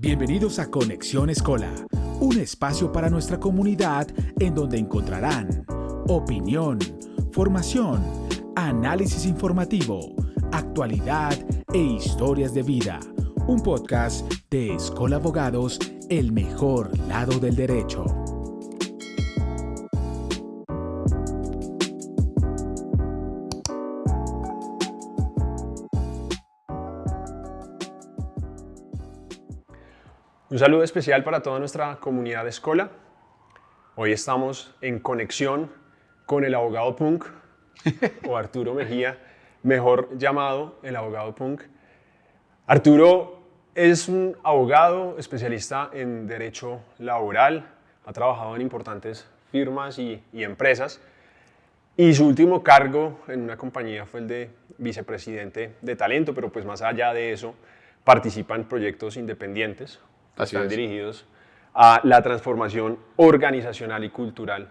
Bienvenidos a Conexión Escola, un espacio para nuestra comunidad en donde encontrarán opinión, formación, análisis informativo, actualidad e historias de vida. Un podcast de Escola Abogados, el mejor lado del derecho. Un saludo especial para toda nuestra comunidad de Escola. Hoy estamos en conexión con el abogado punk, o Arturo Mejía, mejor llamado el abogado punk. Arturo es un abogado especialista en derecho laboral, ha trabajado en importantes firmas y empresas, y su último cargo en una compañía fue el de vicepresidente de talento, pero pues más allá de eso, participa en proyectos independientes. Están dirigidos a la transformación organizacional y cultural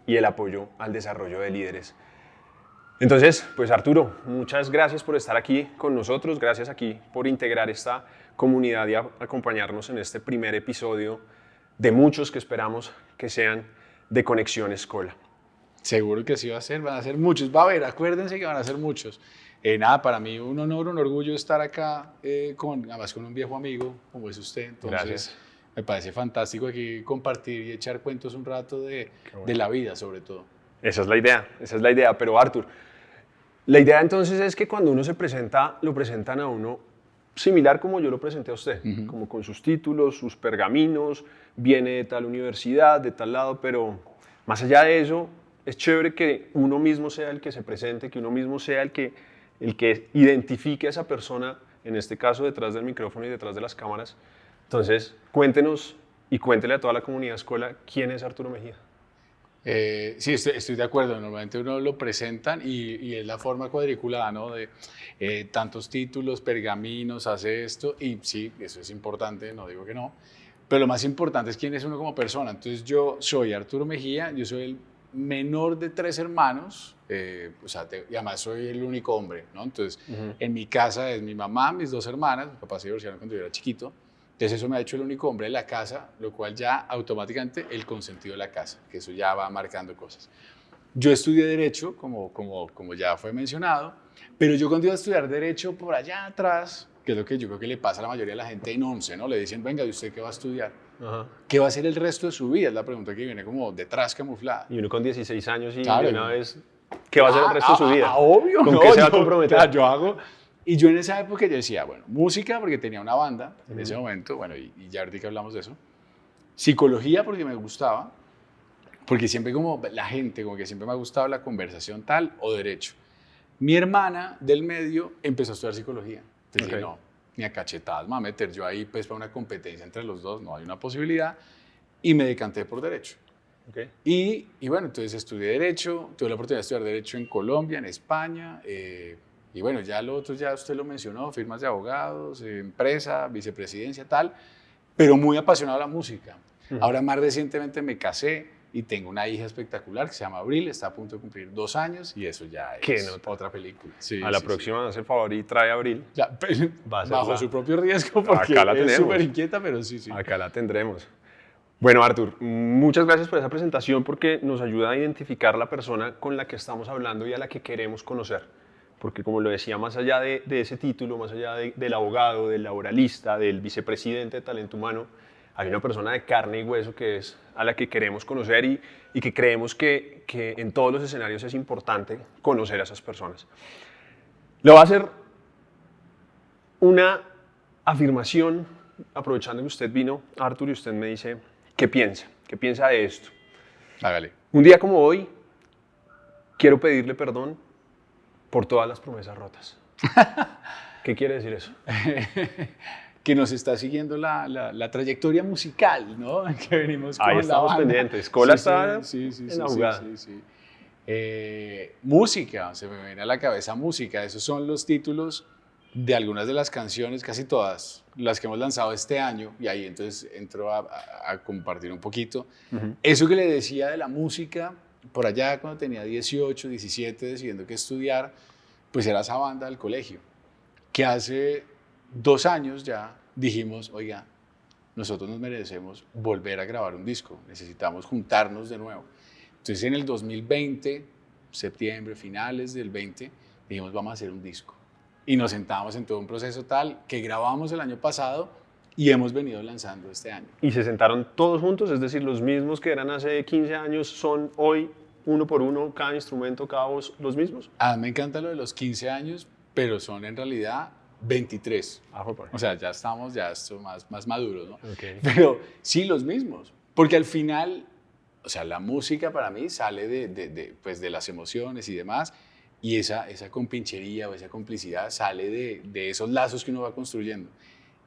y el apoyo al desarrollo de líderes. Entonces, pues Arturo, muchas gracias por estar aquí con nosotros, gracias aquí por integrar esta comunidad y acompañarnos en este primer episodio de muchos que esperamos que sean de Conexión Escola. Seguro que sí va a ser, van a ser muchos, va a haber, acuérdense que van a ser muchos. Nada, para mí un honor, un orgullo estar acá, además con un viejo amigo como es usted. Entonces, gracias. Me parece fantástico aquí compartir y echar cuentos un rato de la vida, sobre todo. Esa es la idea. Pero Artur, la idea entonces es que cuando uno se presenta, lo presentan a uno similar como yo lo presenté a usted, como con sus títulos, sus pergaminos, viene de tal universidad, de tal lado, pero más allá de eso, es chévere que uno mismo sea el que se presente, que uno mismo sea el que identifique a esa persona, en este caso detrás del micrófono y detrás de las cámaras. Entonces, cuéntenos y cuéntele a toda la comunidad Escola quién es Arturo Mejía. Sí, estoy de acuerdo. Normalmente uno lo presentan y es la forma cuadriculada, ¿no? De tantos títulos, pergaminos, hace esto, y sí, eso es importante, no digo que no, pero lo más importante es quién es uno como persona. Entonces, yo soy Arturo Mejía, yo soy el menor de 3 hermanos, y además soy el único hombre, ¿no? Entonces, en mi casa es mi mamá, mis 2 hermanas, mis papás se divorciaron cuando yo era chiquito, entonces eso me ha hecho el único hombre de la casa, lo cual ya automáticamente el consentido de la casa, que eso ya va marcando cosas. Yo estudié Derecho, como ya fue mencionado, pero yo cuando iba a estudiar Derecho por allá atrás, que es lo que yo creo que le pasa a la mayoría de la gente en 11, ¿no? Le dicen, venga, ¿y usted qué va a estudiar? ¿Qué va a hacer el resto de su vida? Es la pregunta que viene como detrás camuflada. Y uno con 16 años y claro, de una vez, ¿qué va a hacer el resto de su vida? Obvio. ¿Con qué se va a comprometer? Claro, yo hago... Y yo en esa época yo decía, bueno, música porque tenía una banda en ese momento, bueno, y ya ahorita hablamos de eso. Psicología porque me gustaba, porque siempre como la gente, como que siempre me ha gustado la conversación tal, o derecho. Mi hermana del medio empezó a estudiar psicología. Entonces dije, no, ni a cachetadas me voy a meter yo ahí pues para una competencia entre los dos, no hay una posibilidad, y me decanté por derecho. Y bueno, entonces estudié derecho, tuve la oportunidad de estudiar derecho en Colombia, en España, y bueno, ya lo otro ya usted lo mencionó, firmas de abogados, empresa, vicepresidencia, tal, pero muy apasionado de la música. Ahora más recientemente me casé y tengo una hija espectacular que se llama Abril, está a punto de cumplir 2 años y eso ya es otra película. Sí, a la próxima, hace el favor y trae a Abril. Ya, bajo su propio riesgo porque acá la es súper inquieta, pero sí. Acá la tendremos. Bueno, Artur, muchas gracias por esa presentación porque nos ayuda a identificar la persona con la que estamos hablando y a la que queremos conocer. Porque como lo decía, más allá de ese título, más allá del abogado, del laboralista, del vicepresidente de talento humano, hay una persona de carne y hueso que es a la que queremos conocer y que creemos que en todos los escenarios es importante conocer a esas personas. Le voy a hacer una afirmación, aprovechando que usted vino, Artur, y usted me dice qué piensa de esto. Hágale. Un día como hoy, quiero pedirle perdón por todas las promesas rotas. ¿Qué quiere decir eso? Que nos está siguiendo la trayectoria musical, ¿no? Que venimos con ahí estamos pendientes. Escola está en la jugada. Música, se me viene a la cabeza música. Esos son los títulos de algunas de las canciones, casi todas, las que hemos lanzado este año. Y ahí entonces entro a compartir un poquito. Eso que le decía de la música, por allá cuando tenía 18, 17, decidiendo qué estudiar, pues era esa banda del colegio, que hace 2 años ya dijimos, oiga, nosotros nos merecemos volver a grabar un disco, necesitamos juntarnos de nuevo. Entonces en el 2020, septiembre, finales del 20, dijimos vamos a hacer un disco. Y nos sentamos en todo un proceso tal que grabamos el año pasado y hemos venido lanzando este año. ¿Y se sentaron todos juntos? Es decir, los mismos que eran hace 15 años son hoy uno por uno, cada instrumento, cada voz, los mismos. Me encanta lo de los 15 años, pero son en realidad 23. O sea, ya estamos esto más maduros, ¿no? Okay. Pero sí, los mismos. Porque al final, o sea, la música para mí sale pues de las emociones y demás, y esa compinchería o esa complicidad sale de esos lazos que uno va construyendo.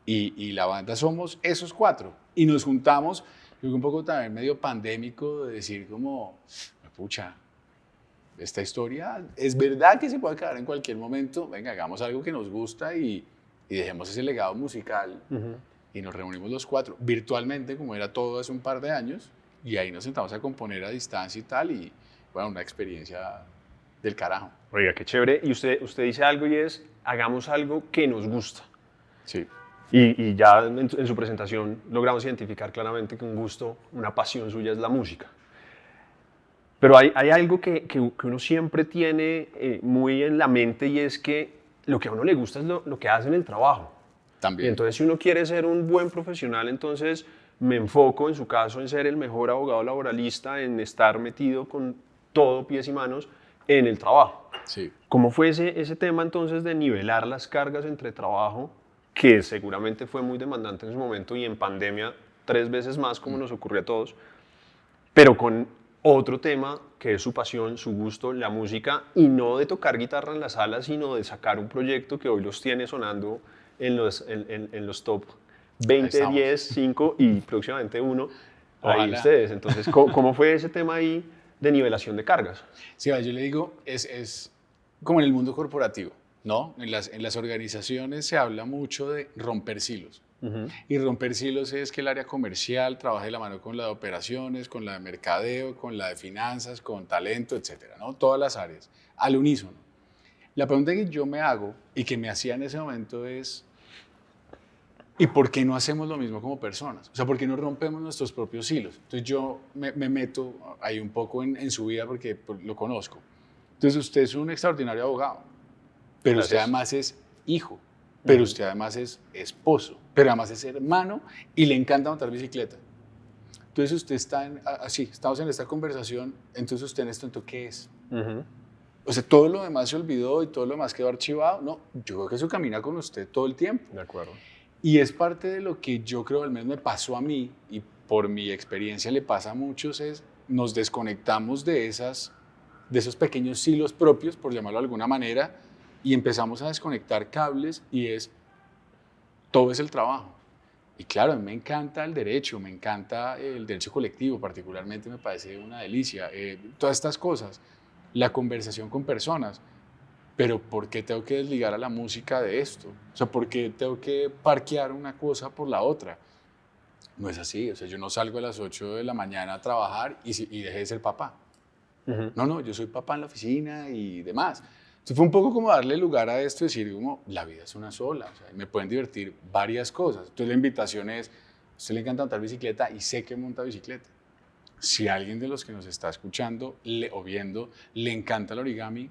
Y la banda somos esos 4. Y nos juntamos, creo que un poco también medio pandémico, de decir como, pucha, esta historia es verdad que se puede acabar en cualquier momento, venga, hagamos algo que nos gusta y dejemos ese legado musical. Y nos reunimos los 4 virtualmente, como era todo hace un par de años, y ahí nos sentamos a componer a distancia y tal, y bueno, una experiencia del carajo. Oiga, qué chévere. Y usted dice algo y es, hagamos algo que nos gusta. Sí. Y ya en su presentación logramos identificar claramente que un gusto, una pasión suya es la música. Pero hay algo que uno siempre tiene muy en la mente, y es que lo que a uno le gusta es lo que hace en el trabajo. También. Y entonces si uno quiere ser un buen profesional, entonces me enfoco en su caso en ser el mejor abogado laboralista, en estar metido con todo pies y manos en el trabajo. Sí. ¿Cómo fue ese tema entonces de nivelar las cargas entre trabajo, que seguramente fue muy demandante en su momento y en pandemia 3 veces más, como nos ocurrió a todos, pero con otro tema que es su pasión, su gusto, la música, y no de tocar guitarra en la sala, sino de sacar un proyecto que hoy los tiene sonando en los top 20, 10, 5 y próximamente 1, ahí ustedes? Entonces, ¿cómo fue ese tema ahí de nivelación de cargas? Sí, yo le digo, es como en el mundo corporativo, ¿no? En las organizaciones se habla mucho de romper silos. Y romper silos es que el área comercial trabaje de la mano con la de operaciones, con la de mercadeo, con la de finanzas, con talento, etcétera, ¿no? Todas las áreas, al unísono. La pregunta que yo me hago y que me hacía en ese momento es, ¿y por qué no hacemos lo mismo como personas? O sea, ¿por qué no rompemos nuestros propios hilos? Entonces yo me meto ahí un poco en su vida porque lo conozco. Entonces usted es un extraordinario abogado, pero Gracias. usted además es hijo, pero usted además es esposo, pero además es hermano y le encanta montar bicicleta. Entonces usted está así, estamos en esta conversación, entonces usted en esto, ¿entonces qué es? O sea, todo lo demás se olvidó y todo lo demás quedó archivado. No, yo creo que eso camina con usted todo el tiempo. De acuerdo. Y es parte de lo que yo creo, al menos me pasó a mí, y por mi experiencia le pasa a muchos, es nos desconectamos de esos pequeños silos propios, por llamarlo de alguna manera, y empezamos a desconectar cables, y todo es el trabajo. Y claro, a mí me encanta el derecho colectivo particularmente, me parece una delicia, todas estas cosas, la conversación con personas. Pero ¿por qué tengo que desligar a la música de esto? O sea, ¿por qué tengo que parquear una cosa por la otra? No es así. O sea, yo no salgo a las 8 de la mañana a trabajar y dejé de ser papá. No, yo soy papá en la oficina y demás. Entonces fue un poco como darle lugar a esto y decir, como, la vida es una sola. O sea, me pueden divertir varias cosas. Entonces la invitación es, a usted le encanta montar bicicleta y sé que monta bicicleta. Si a alguien de los que nos está escuchando o viendo le encanta el origami,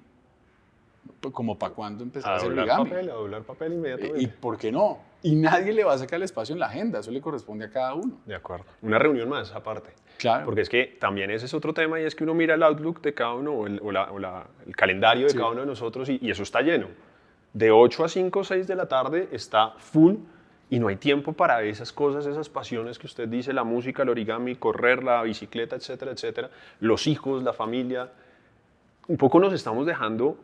como para cuándo empezar a hacer origami. A doblar papel inmediatamente. ¿Y por qué no? Y nadie le va a sacar el espacio en la agenda, eso le corresponde a cada uno. De acuerdo. Una reunión más aparte. Claro. Porque es que también ese es otro tema, y es que uno mira el Outlook de cada uno o el calendario de cada uno de nosotros y eso está lleno. De 8 a 5 o 6 de la tarde está full y no hay tiempo para esas cosas, esas pasiones que usted dice, la música, el origami, correr, la bicicleta, etcétera, etcétera. Los hijos, la familia. Un poco nos estamos dejando,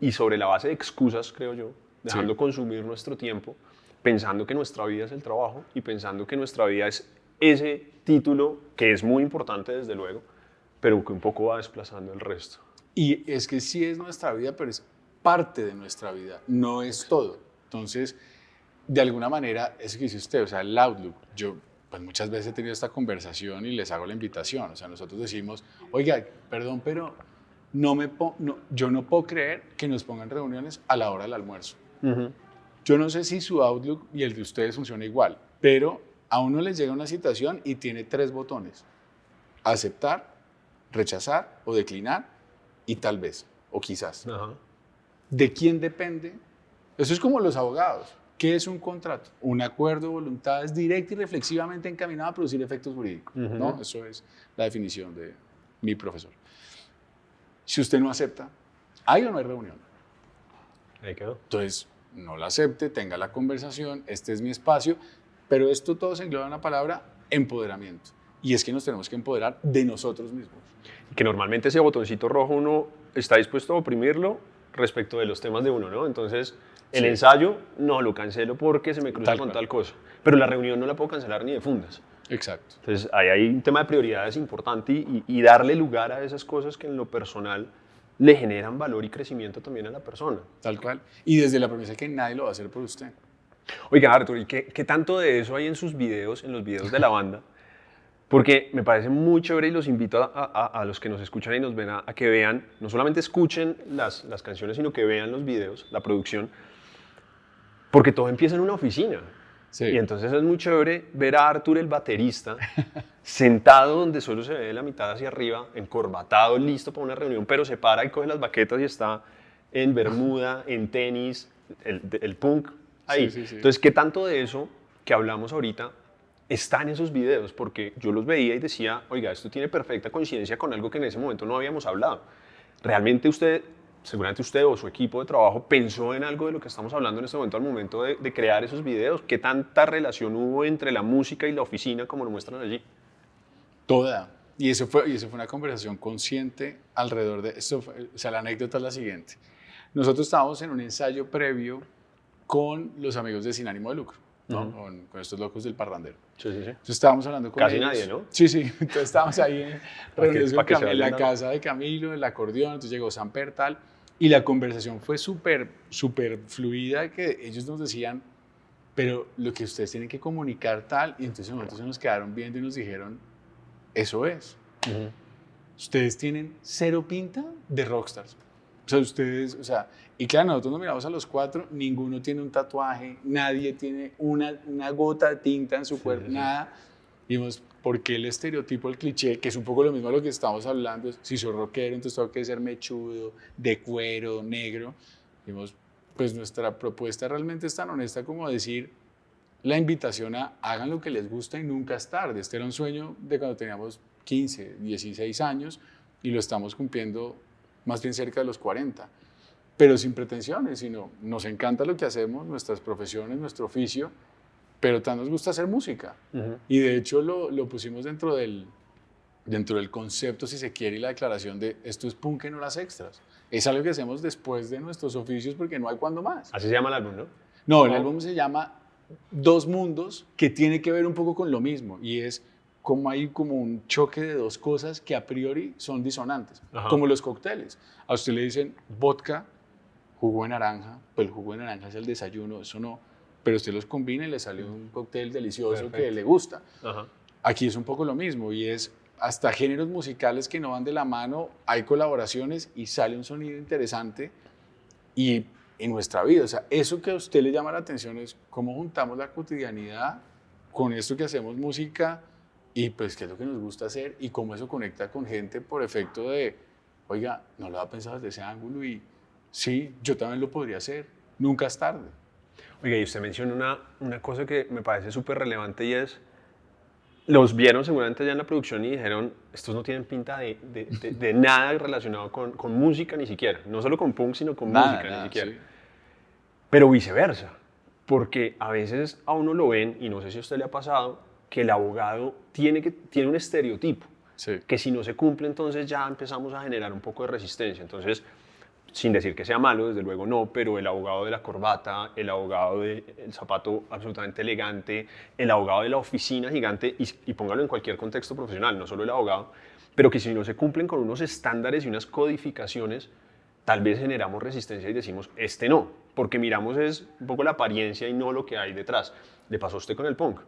y sobre la base de excusas, creo yo, dejando consumir nuestro tiempo, pensando que nuestra vida es el trabajo y pensando que nuestra vida es ese título que es muy importante desde luego, pero que un poco va desplazando el resto. Y es que sí es nuestra vida, pero es parte de nuestra vida, no es todo. Entonces, de alguna manera, eso que dice usted, o sea, el Outlook, yo pues muchas veces he tenido esta conversación y les hago la invitación, o sea, nosotros decimos, oiga, perdón, pero yo no puedo creer que nos pongan reuniones a la hora del almuerzo. Yo no sé si su Outlook y el de ustedes funciona igual, pero A uno le llega una citación y tiene 3 botones: aceptar, rechazar o declinar, y tal vez, o quizás. Ajá. ¿De quién depende? Eso es como los abogados. ¿Qué es un contrato? Un acuerdo de voluntades directa y reflexivamente encaminado a producir efectos jurídicos. ¿No? Eso es la definición de mi profesor. Si usted no acepta, ¿hay o no hay reunión? Ahí quedó. Entonces, no la acepte, tenga la conversación, este es mi espacio, pero esto todo se engloba en la palabra empoderamiento. Y es que nos tenemos que empoderar de nosotros mismos. Que normalmente ese botoncito rojo uno está dispuesto a oprimirlo respecto de los temas de uno, ¿no? Entonces, el ensayo no lo cancelo porque se me cruza con tal cosa. Pero la reunión no la puedo cancelar ni de fundas. Exacto. Entonces, ahí hay un tema de prioridades importante y darle lugar a esas cosas que en lo personal le generan valor y crecimiento también a la persona. Tal cual. Y desde la premisa que nadie lo va a hacer por usted. Oiga, Arturo, ¿y qué tanto de eso hay en sus videos, en los videos de la banda? Porque me parece muy chévere y los invito a los que nos escuchan y nos ven a que vean, no solamente escuchen las canciones, sino que vean los videos, la producción, porque todo empieza en una oficina. Sí. Y entonces es muy chévere ver a Arturo, el baterista, sentado donde solo se ve la mitad hacia arriba, encorbatado, listo para una reunión, pero se para y coge las baquetas y está en bermuda, en tenis, el punk ahí. Sí, sí, sí. Entonces, ¿qué tanto de eso que hablamos ahorita está en esos videos? Porque yo los veía y decía, oiga, esto tiene perfecta coincidencia con algo que en ese momento no habíamos hablado. Realmente usted, seguramente usted o su equipo de trabajo pensó en algo de lo que estamos hablando en este momento al momento de crear esos videos. ¿Qué tanta relación hubo entre la música y la oficina como lo muestran allí? Toda. Y eso fue una conversación consciente alrededor de esto. O sea, la anécdota es la siguiente. Nosotros estábamos en un ensayo previo con los amigos de Sin Ánimo de Lucro, ¿no? Con estos locos del parrandero. Sí, sí, sí. Entonces estábamos hablando con Casi ellos. nadie, ¿no? Sí, sí. Entonces estábamos ahí reunidos pa' que se en la vayan casa de Camilo, el acordeón, entonces llegó Samper, tal, y la conversación fue súper fluida, que ellos nos decían, pero lo que ustedes tienen que comunicar tal, y entonces nosotros se nos quedaron viendo y nos dijeron, eso es. Ustedes tienen 0 pinta de rockstars. O sea, ustedes, o sea, y claro, nosotros nos miramos a los 4, ninguno tiene un tatuaje, nadie tiene una gota de tinta en su cuerpo, nada. Y vimos, ¿por qué el estereotipo, el cliché, que es un poco lo mismo a lo que estamos hablando, es, si soy rockero, entonces tengo que ser mechudo, de cuero, negro? Vimos, pues nuestra propuesta realmente es tan honesta como decir, la invitación a hagan lo que les gusta y nunca es tarde. Este era un sueño de cuando teníamos 15, 16 años y lo estamos cumpliendo más bien cerca de los 40, pero sin pretensiones, sino nos encanta lo que hacemos, nuestras profesiones, nuestro oficio, pero tan nos gusta hacer música. Y de hecho lo pusimos dentro del concepto, si se quiere, y la declaración de esto es punk en horas extras. Es algo que hacemos después de nuestros oficios porque no hay cuándo más. Así se llama el álbum, ¿no? No, el álbum se llama Dos Mundos, que tiene que ver un poco con lo mismo, y es como hay como un choque de 2 cosas que a priori son disonantes, como los cócteles. A usted le dicen vodka, jugo de naranja, pues el jugo de naranja es el desayuno, eso no, pero usted los combina y le sale un cóctel delicioso que le gusta. Aquí es un poco lo mismo, y es hasta géneros musicales que no van de la mano, hay colaboraciones y sale un sonido interesante. Y en nuestra vida, o sea, eso que a usted le llama la atención es cómo juntamos la cotidianidad con esto que hacemos música y pues qué es lo que nos gusta hacer y cómo eso conecta con gente por efecto de, oiga, no lo había pensado desde ese ángulo y sí, yo también lo podría hacer, nunca es tarde. Oiga, y usted menciona una cosa que me parece súper relevante y es, los vieron seguramente ya en la producción y dijeron, estos no tienen pinta de nada relacionado con música ni siquiera, no solo con punk, sino con música ni siquiera. Sí. Pero viceversa, porque a veces a uno lo ven, y no sé si a usted le ha pasado, que el abogado tiene un estereotipo, que si no se cumple entonces ya empezamos a generar un poco de resistencia. Entonces, sin decir que sea malo, desde luego no, pero el abogado de la corbata, el abogado del zapato absolutamente elegante, el abogado de la oficina gigante, y póngalo en cualquier contexto profesional, no solo el abogado, pero que si no se cumplen con unos estándares y unas codificaciones, tal vez generamos resistencia y decimos, este no, porque miramos es un poco la apariencia y no lo que hay detrás. ¿Le pasó a usted con el punk?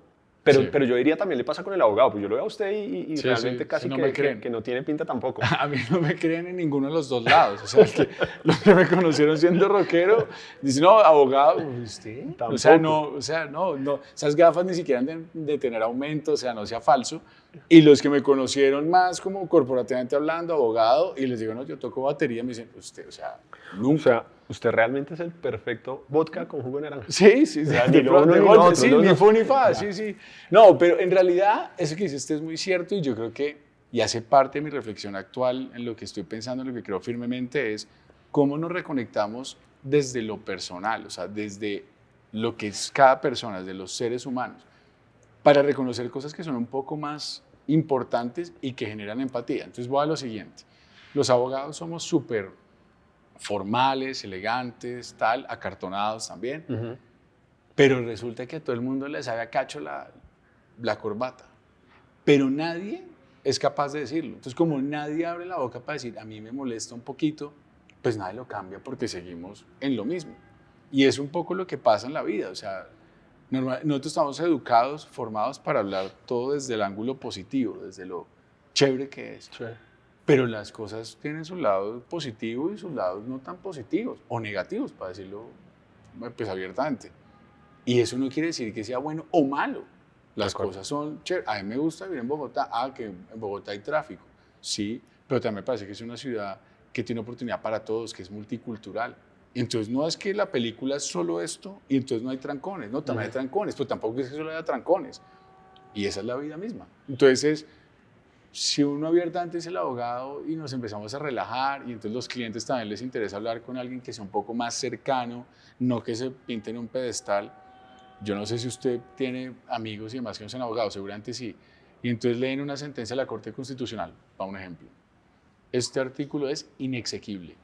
Sí. Pero yo diría también le pasa con el abogado, pues yo lo veo a usted y Sí, realmente sí, casi sí, no que, me creen. que no tiene pinta tampoco. A mí no me creen en ninguno de los dos lados. O sea, los que me conocieron siendo rockero dicen, no, abogado, ¿usted? Tampoco. O sea, no, esas gafas ni siquiera han de tener aumento, o sea, no sea falso. Y los que me conocieron más como corporativamente hablando, abogado, y les digo, no, yo toco batería, me dicen, usted, o sea, nunca. O sea, usted realmente es el perfecto vodka con jugo de naranja. Sí, sí, sea, de ni lo uno de ni lo golpe, otro, sí, los ni dos. fu ni fa, sí, sí. No, pero en realidad eso que dice usted es muy cierto y yo creo que, y hace parte de mi reflexión actual en lo que estoy pensando, en lo que creo firmemente es cómo nos reconectamos desde lo personal, o sea, desde lo que es cada persona, desde los seres humanos, para reconocer cosas que son un poco más importantes y que generan empatía. Entonces voy a lo siguiente, los abogados somos súper formales, elegantes, tal, acartonados también, pero resulta que a todo el mundo le sabe a cacho la corbata, pero nadie es capaz de decirlo. Entonces, como nadie abre la boca para decir, a mí me molesta un poquito, pues nadie lo cambia porque seguimos en lo mismo. Y es un poco lo que pasa en la vida, o sea, nosotros estamos educados, formados para hablar todo desde el ángulo positivo, desde lo chévere que es. Sí. Pero las cosas tienen su lado positivo y sus lados no tan positivos o negativos, para decirlo pues abiertamente. Y eso no quiere decir que sea bueno o malo. Las cosas son chéveres. A mí me gusta vivir en Bogotá. Que en Bogotá hay tráfico. Sí, pero también me parece que es una ciudad que tiene oportunidad para todos, que es multicultural. Entonces no es que la película es solo esto y entonces no hay trancones. No, también hay trancones, pero tampoco es que solo haya trancones. Y esa es la vida misma. Entonces, si uno abiertamente es el abogado y nos empezamos a relajar y entonces los clientes también les interesa hablar con alguien que sea un poco más cercano, no que se pinte en un pedestal. Yo no sé si usted tiene amigos y demás que no sean abogados, seguramente sí. Y entonces leen una sentencia de la Corte Constitucional, para un ejemplo. Este artículo es inexequible.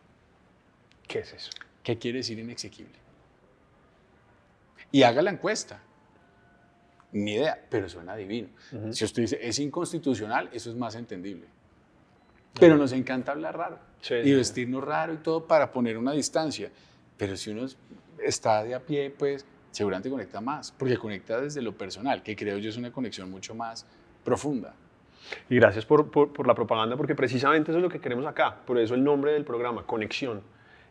¿Qué es eso? ¿Qué quiere decir inexequible? Y haga la encuesta. Ni idea, pero suena divino. Si usted dice es inconstitucional, eso es más entendible. Pero nos encanta hablar raro y vestirnos raro y todo para poner una distancia. Pero si uno está de a pie, pues seguramente conecta más, porque conecta desde lo personal, que creo yo es una conexión mucho más profunda. Y gracias por la propaganda, porque precisamente eso es lo que queremos acá. Por eso el nombre del programa, Conexión.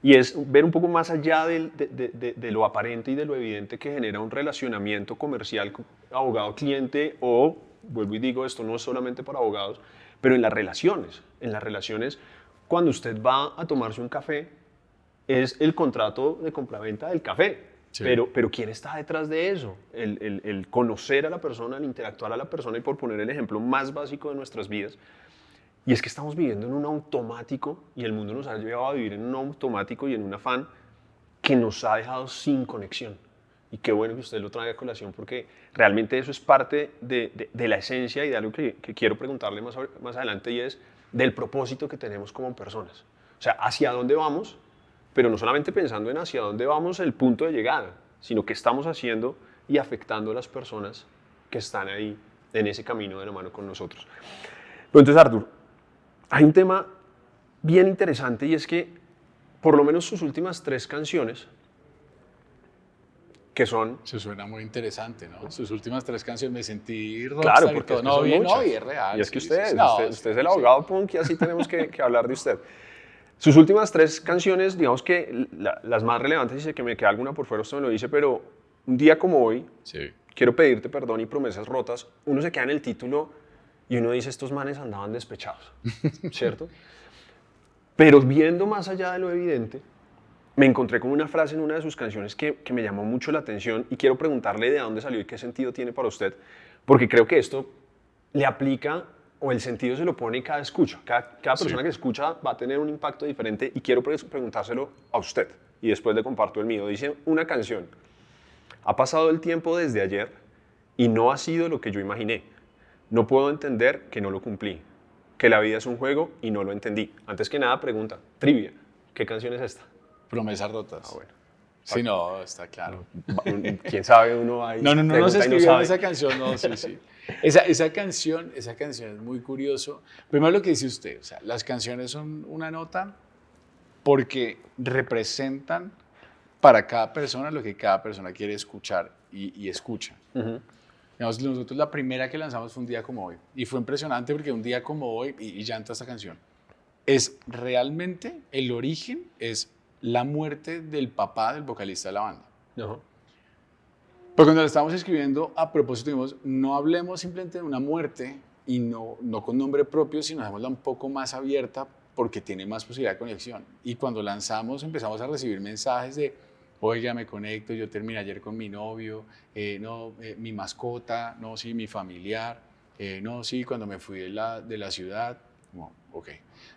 Y es ver un poco más allá de lo aparente y de lo evidente que genera un relacionamiento comercial abogado-cliente o, vuelvo y digo, esto no es solamente para abogados, pero en las relaciones, cuando usted va a tomarse un café, es el contrato de compraventa del café. Sí. Pero ¿quién está detrás de eso? El conocer a la persona, el interactuar a la persona y por poner el ejemplo más básico de nuestras vidas. Y es que estamos viviendo en un automático y el mundo nos ha llevado a vivir en un automático y en un afán que nos ha dejado sin conexión. Y qué bueno que usted lo traiga a colación porque realmente eso es parte de la esencia y de algo que quiero preguntarle más adelante y es del propósito que tenemos como personas. O sea, hacia dónde vamos, pero no solamente pensando en hacia dónde vamos el punto de llegada, sino qué estamos haciendo y afectando a las personas que están ahí en ese camino de la mano con nosotros. Pero entonces, Artur, hay un tema bien interesante y es que por lo menos sus últimas 3 canciones, que son... Eso suena muy interesante, ¿no? Sus últimas 3 canciones me sentí rockstar. Claro, porque y todo. No, bien, no, y es real. Y es que sí, usted es el sí. abogado punk y así tenemos que hablar de usted. Sus últimas 3 canciones, digamos que las más relevantes, y sé que me queda alguna por fuera, usted me lo dice, pero un día como hoy, sí. Quiero pedirte perdón y Promesas rotas, uno se queda en el título y uno dice, estos manes andaban despechados, ¿cierto? Pero viendo más allá de lo evidente, me encontré con una frase en una de sus canciones que me llamó mucho la atención y quiero preguntarle de dónde salió y qué sentido tiene para usted, porque creo que esto le aplica o el sentido se lo pone cada escucha. Cada persona que escucha va a tener un impacto diferente y quiero preguntárselo a usted y después le comparto el mío. Dice una canción, ha pasado el tiempo desde ayer y no ha sido lo que yo imaginé. No puedo entender que no lo cumplí, que la vida es un juego y no lo entendí. Antes que nada, pregunta, trivia, ¿qué canción es esta? Promesas rotas. Ah, bueno. Sí, no, está claro. ¿Quién sabe uno ahí? No se escribió esa canción, no, sí. Esa canción es muy curioso. Primero lo que dice usted, o sea, las canciones son una nota porque representan para cada persona lo que cada persona quiere escuchar y escucha. Digamos, nosotros la primera que lanzamos fue Un Día Como Hoy. Y fue impresionante porque Un Día Como Hoy, y ya entra esta canción, es realmente, el origen es la muerte del papá del vocalista de la banda. Ajá. Pero cuando lo estábamos escribiendo, a propósito, dijimos, no hablemos simplemente de una muerte y no con nombre propio, sino dejémosla un poco más abierta porque tiene más posibilidad de conexión. Y cuando lanzamos empezamos a recibir mensajes de, oiga, me conecto, yo terminé ayer con mi novio, mi mascota, no, sí, mi familiar, no, sí, cuando me fui de la ciudad. No, ok.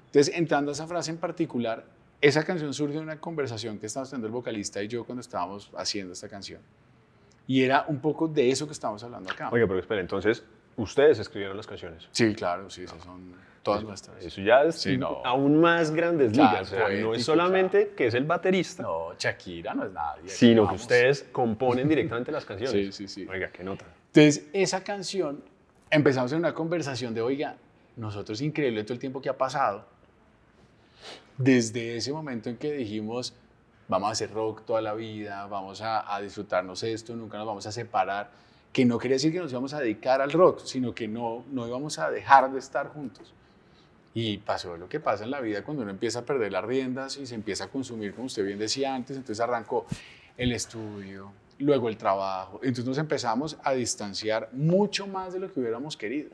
Entonces, entrando a esa frase en particular, esa canción surge de una conversación que estábamos teniendo el vocalista y yo cuando estábamos haciendo esta canción. Y era un poco de eso que estamos hablando acá. Oiga, pero espera, entonces, ¿ustedes escribieron las canciones? Sí, claro, sí, esas son todas nuestras. Eso ya es Sí, no. aún más grandes Claro, ligas. O sea, no poético, es solamente que es el baterista, No, Shakira no es nadie. sino que Vamos. ustedes componen directamente las canciones. Sí. Oiga, qué nota. Entonces, esa canción, empezamos en una conversación de, oiga, nosotros increíble todo el tiempo que ha pasado. Desde ese momento en que dijimos, vamos a hacer rock toda la vida, vamos a disfrutarnos esto, nunca nos vamos a separar, que no quería decir que nos íbamos a dedicar al rock, sino que no íbamos a dejar de estar juntos. Y pasó lo que pasa en la vida cuando uno empieza a perder las riendas y se empieza a consumir, como usted bien decía antes, entonces arrancó el estudio, luego el trabajo, entonces nos empezamos a distanciar mucho más de lo que hubiéramos querido.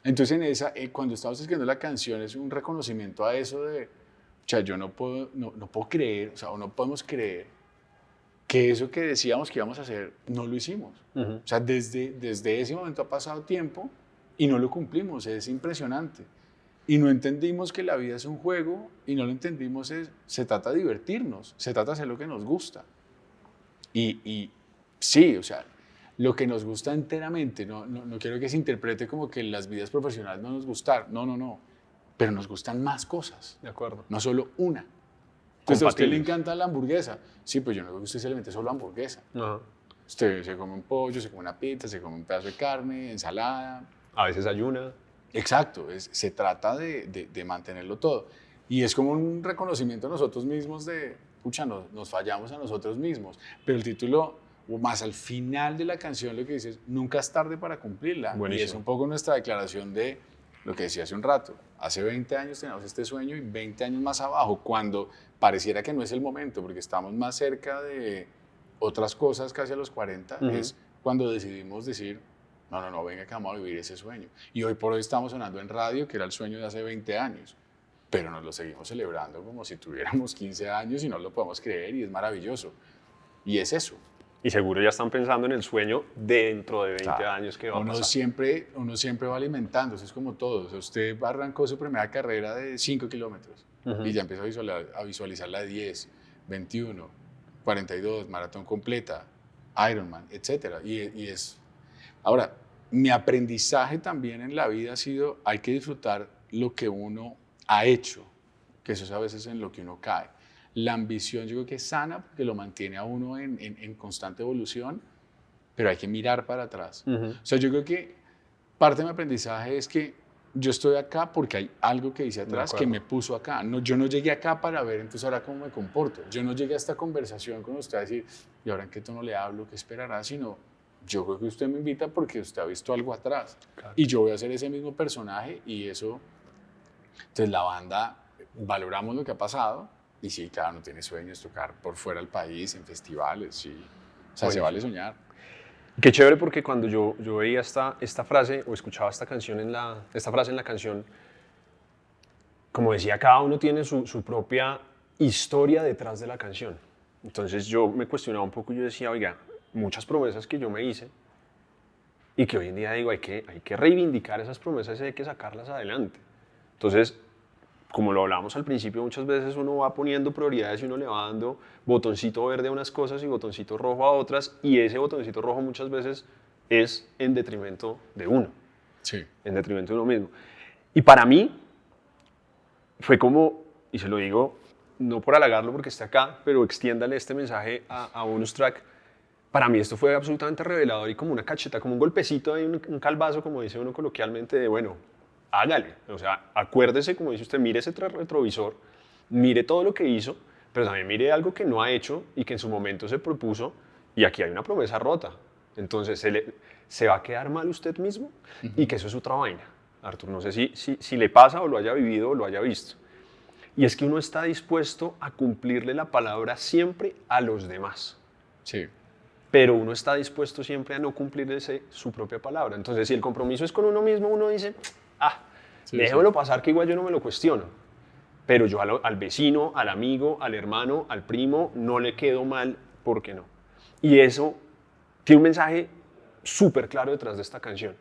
Entonces cuando estábamos escribiendo la canción es un reconocimiento a eso de, o sea, yo no puedo creer, o sea, o no podemos creer que eso que decíamos que íbamos a hacer no lo hicimos. Ujú. O sea, desde ese momento ha pasado tiempo y no lo cumplimos, es impresionante. Y no entendimos que la vida es un juego y no lo entendimos, se trata de divertirnos, se trata de hacer lo que nos gusta. Y sí, o sea, lo que nos gusta enteramente, no quiero que se interprete como que las vidas profesionales no nos gustan, no, pero nos gustan más cosas, De acuerdo. no solo una. Entonces, ¿a usted le Compatibles. encanta la hamburguesa? Sí, pues yo no creo que usted se alimente solo hamburguesa. Ajá. Usted se come un pollo, se come una pizza, se come un pedazo de carne, ensalada. A veces ayuna. Exacto, se trata de mantenerlo todo. Y es como un reconocimiento a nosotros mismos de, pucha, nos fallamos a nosotros mismos. Pero el título, o más al final de la canción, lo que dice es, nunca es tarde para cumplirla. Buenísimo. Y es un poco nuestra declaración de lo que decía hace un rato. Hace 20 años teníamos este sueño y 20 años más abajo, cuando pareciera que no es el momento, porque estamos más cerca de otras cosas casi a los 40, Ujú. es cuando decidimos decir, no, venga que vamos a vivir ese sueño. Y hoy por hoy estamos sonando en radio, que era el sueño de hace 20 años, pero nos lo seguimos celebrando como si tuviéramos 15 años y no lo podemos creer y es maravilloso. Y es eso. Y seguro ya están pensando en el sueño dentro de 20 Claro. años que va a Uno pasar. siempre va alimentándose, es como todo. O sea, usted arrancó su primera carrera de 5 kilómetros Ujú. y ya empieza a visualizar la de 10, 21, 42, maratón completa, Ironman, etc. Y es... Ahora, mi aprendizaje también en la vida ha sido, hay que disfrutar lo que uno ha hecho, que eso es a veces en lo que uno cae. La ambición yo creo que es sana porque lo mantiene a uno en constante evolución, pero hay que mirar para atrás. Ujú. O sea, yo creo que parte de mi aprendizaje es que yo estoy acá porque hay algo que hice atrás que acuerdo. me puso acá. No, yo no llegué acá para ver entonces ahora cómo me comporto. Yo no llegué a esta conversación con usted a decir, ¿y ahora en qué tono le hablo? ¿Qué esperará? Sino, yo creo que usted me invita porque usted ha visto algo atrás. Claro. Y yo voy a ser ese mismo personaje y eso... Entonces la banda, valoramos lo que ha pasado y sí, claro, no tiene sueños tocar por fuera del país, en festivales, sí. O sea, se Buenísimo. vale soñar. Qué chévere porque cuando yo veía esta frase o escuchaba esta frase en la canción, como decía, cada uno tiene su propia historia detrás de la canción. Entonces yo me cuestionaba un poco y yo decía, oiga, muchas promesas que yo me hice y que hoy en día digo, hay que reivindicar esas promesas y hay que sacarlas adelante. Entonces, como lo hablábamos al principio, muchas veces uno va poniendo prioridades y uno le va dando botoncito verde a unas cosas y botoncito rojo a otras, y ese botoncito rojo muchas veces es en detrimento de uno, Sí. en detrimento de uno mismo. Y para mí fue como, y se lo digo no por halagarlo porque esté acá, pero extiéndale este mensaje a Bonus Track. Para mí esto fue absolutamente revelador y como una cacheta, como un golpecito ahí, un calvazo, como dice uno coloquialmente, de bueno, hágale. O sea, acuérdese, como dice usted, mire ese retrovisor, mire todo lo que hizo, pero también mire algo que no ha hecho y que en su momento se propuso, y aquí hay una promesa rota. Entonces se va a quedar mal usted mismo y que eso es otra vaina. Artur, no sé si le pasa o lo haya vivido o lo haya visto. Y es que uno está dispuesto a cumplirle la palabra siempre a los demás. Sí. Pero uno está dispuesto siempre a no cumplirle su propia palabra. Entonces, si el compromiso es con uno mismo, uno dice, déjemelo pasar que igual yo no me lo cuestiono. Pero yo al vecino, al amigo, al hermano, al primo, no le quedo mal, ¿por qué no? Y eso tiene un mensaje súper claro detrás de esta canción.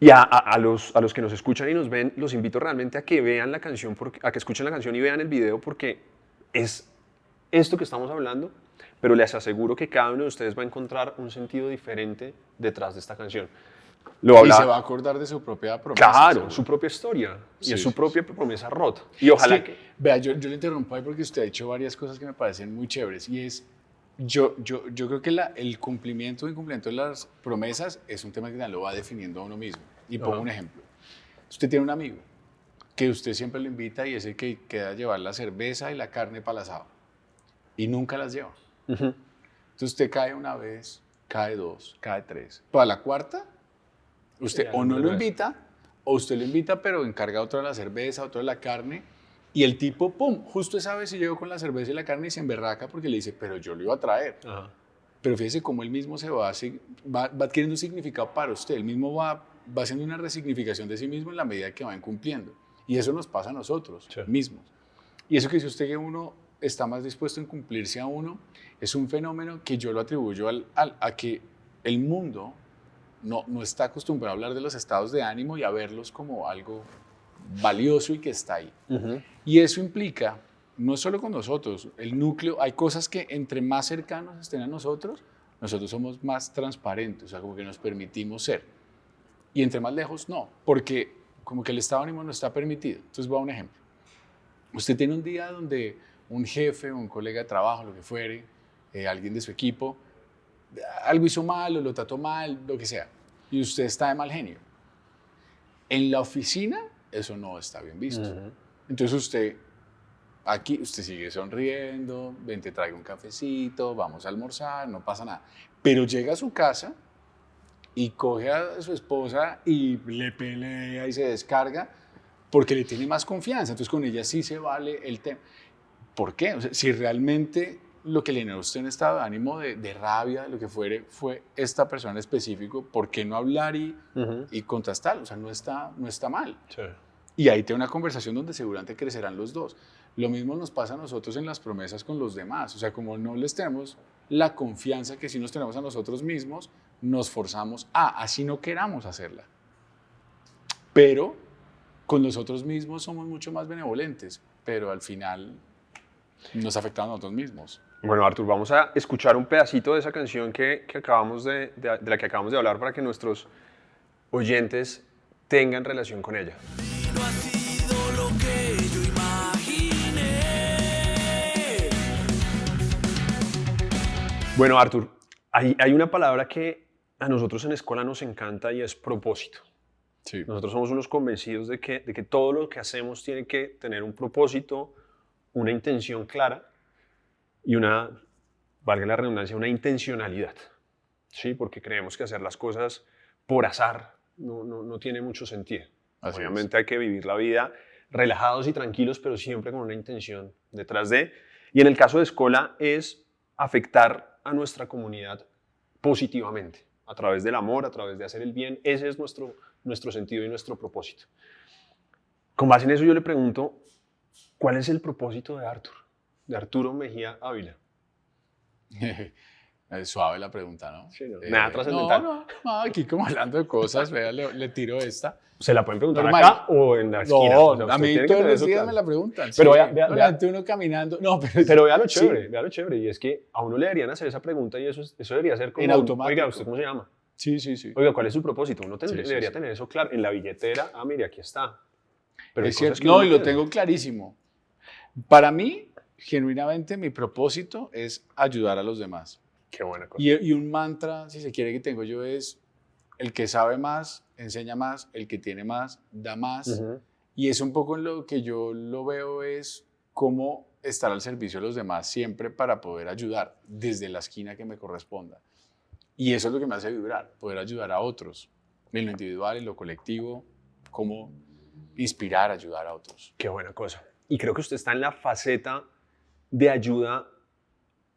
Y a los que nos escuchan y nos ven, los invito realmente a que vean la canción, a que escuchen la canción y vean el video, porque es esto que estamos hablando, pero les aseguro que cada uno de ustedes va a encontrar un sentido diferente detrás de esta canción. Y se va a acordar de su propia promesa. Claro, seguro. su propia historia. Sí, y es su sí, propia promesa rota. Y ojalá Vea, yo le interrumpo ahí porque usted ha dicho varias cosas que me parecen muy chéveres. Y es, yo creo que el cumplimiento o incumplimiento de las promesas es un tema que lo va definiendo a uno mismo. Y pongo un ejemplo. Usted tiene un amigo que usted siempre lo invita y es el que queda a llevar la cerveza y la carne para el asado. Y nunca las lleva. Entonces usted cae una vez, cae dos, cae tres. Para la cuarta, usted o no lo invita, o usted lo invita, pero encarga otro de la cerveza, otro de la carne, y el tipo, pum, justo esa vez se llegó con la cerveza y la carne y se emberraca porque le dice, pero yo lo iba a traer. Ajá. Pero fíjese cómo él mismo va adquiriendo un significado para usted, él mismo va haciendo una resignificación de sí mismo en la medida que va incumpliendo. Y eso nos pasa a nosotros mismos. Y eso que dice usted que uno está más dispuesto en cumplirse a uno, es un fenómeno que yo lo atribuyo a que el mundo no está acostumbrado a hablar de los estados de ánimo y a verlos como algo valioso y que está ahí. Y eso implica, no solo con nosotros, el núcleo, hay cosas que entre más cercanos estén a nosotros somos más transparentes, o sea, como que nos permitimos ser. Y entre más lejos, no, porque como que el estado de ánimo no está permitido. Entonces voy a un ejemplo. Usted tiene un día donde un jefe, un colega de trabajo, lo que fuere, alguien de su equipo, algo hizo mal o lo trató mal, lo que sea, y usted está de mal genio. En la oficina, eso no está bien visto. Entonces usted sigue sonriendo, ven, te traigo un cafecito, vamos a almorzar, no pasa nada. Pero llega a su casa y coge a su esposa y le pelea y se descarga porque le tiene más confianza. Entonces con ella sí se vale el tema. ¿Por qué? O sea, si realmente lo que le generó a usted un estado de ánimo, de rabia, de lo que fuere, fue esta persona en específico, ¿por qué no hablar y contrastarlo? O sea, no está mal. Sí. Y ahí tiene una conversación donde seguramente crecerán los dos. Lo mismo nos pasa a nosotros en las promesas con los demás. O sea, como no les tenemos la confianza que sí nos tenemos a nosotros mismos, nos forzamos así no queramos hacerla. Pero con nosotros mismos somos mucho más benevolentes, pero al final nos afectamos a nosotros mismos. Bueno, Artur, vamos a escuchar un pedacito de esa canción de la que acabamos de hablar para que nuestros oyentes tengan relación con ella. No ha sido lo que yo imaginé. Bueno, Artur, hay una palabra que a nosotros en escuela nos encanta y es propósito. Sí. Nosotros somos unos convencidos de que todo lo que hacemos tiene que tener un propósito, una intención clara y valga la redundancia, una intencionalidad. ¿Sí? Porque creemos que hacer las cosas por azar no tiene mucho sentido. Obviamente hay que vivir la vida relajados y tranquilos, pero siempre con una intención detrás de. Y en el caso de Escola es afectar a nuestra comunidad positivamente, a través del amor, a través de hacer el bien. Ese es nuestro sentido y nuestro propósito. Con base en eso yo le pregunto, ¿cuál es el propósito de Arturo Mejía Ávila? Es suave la pregunta, ¿no? Sí, no. Nada trascendental. No, aquí como hablando de cosas, vea, le tiro esta. ¿Se la pueden preguntar acá o en la esquina? No, o sea, a mí todos los días me la preguntan. Pero sí, vea, uno caminando. No, pero vea lo chévere, vea lo chévere. Y es que a uno le deberían hacer esa pregunta y eso debería ser como... En automático. Oiga, ¿usted cómo se llama? Sí. Oiga, ¿cuál es su propósito? Uno debería tener eso claro. En la billetera, mire, aquí está. Pero es cierto. No, y lo tengo clarísimo. Para mí, genuinamente, mi propósito es ayudar a los demás. Qué buena cosa. Y un mantra, si se quiere, que tengo yo es: el que sabe más, enseña más, el que tiene más, da más. Y es un poco en lo que yo lo veo, es cómo estar al servicio de los demás siempre para poder ayudar desde la esquina que me corresponda. Y eso es lo que me hace vibrar, poder ayudar a otros, en lo individual, en lo colectivo, cómo inspirar, ayudar a otros. Qué buena cosa. Y creo que usted está en la faceta de ayuda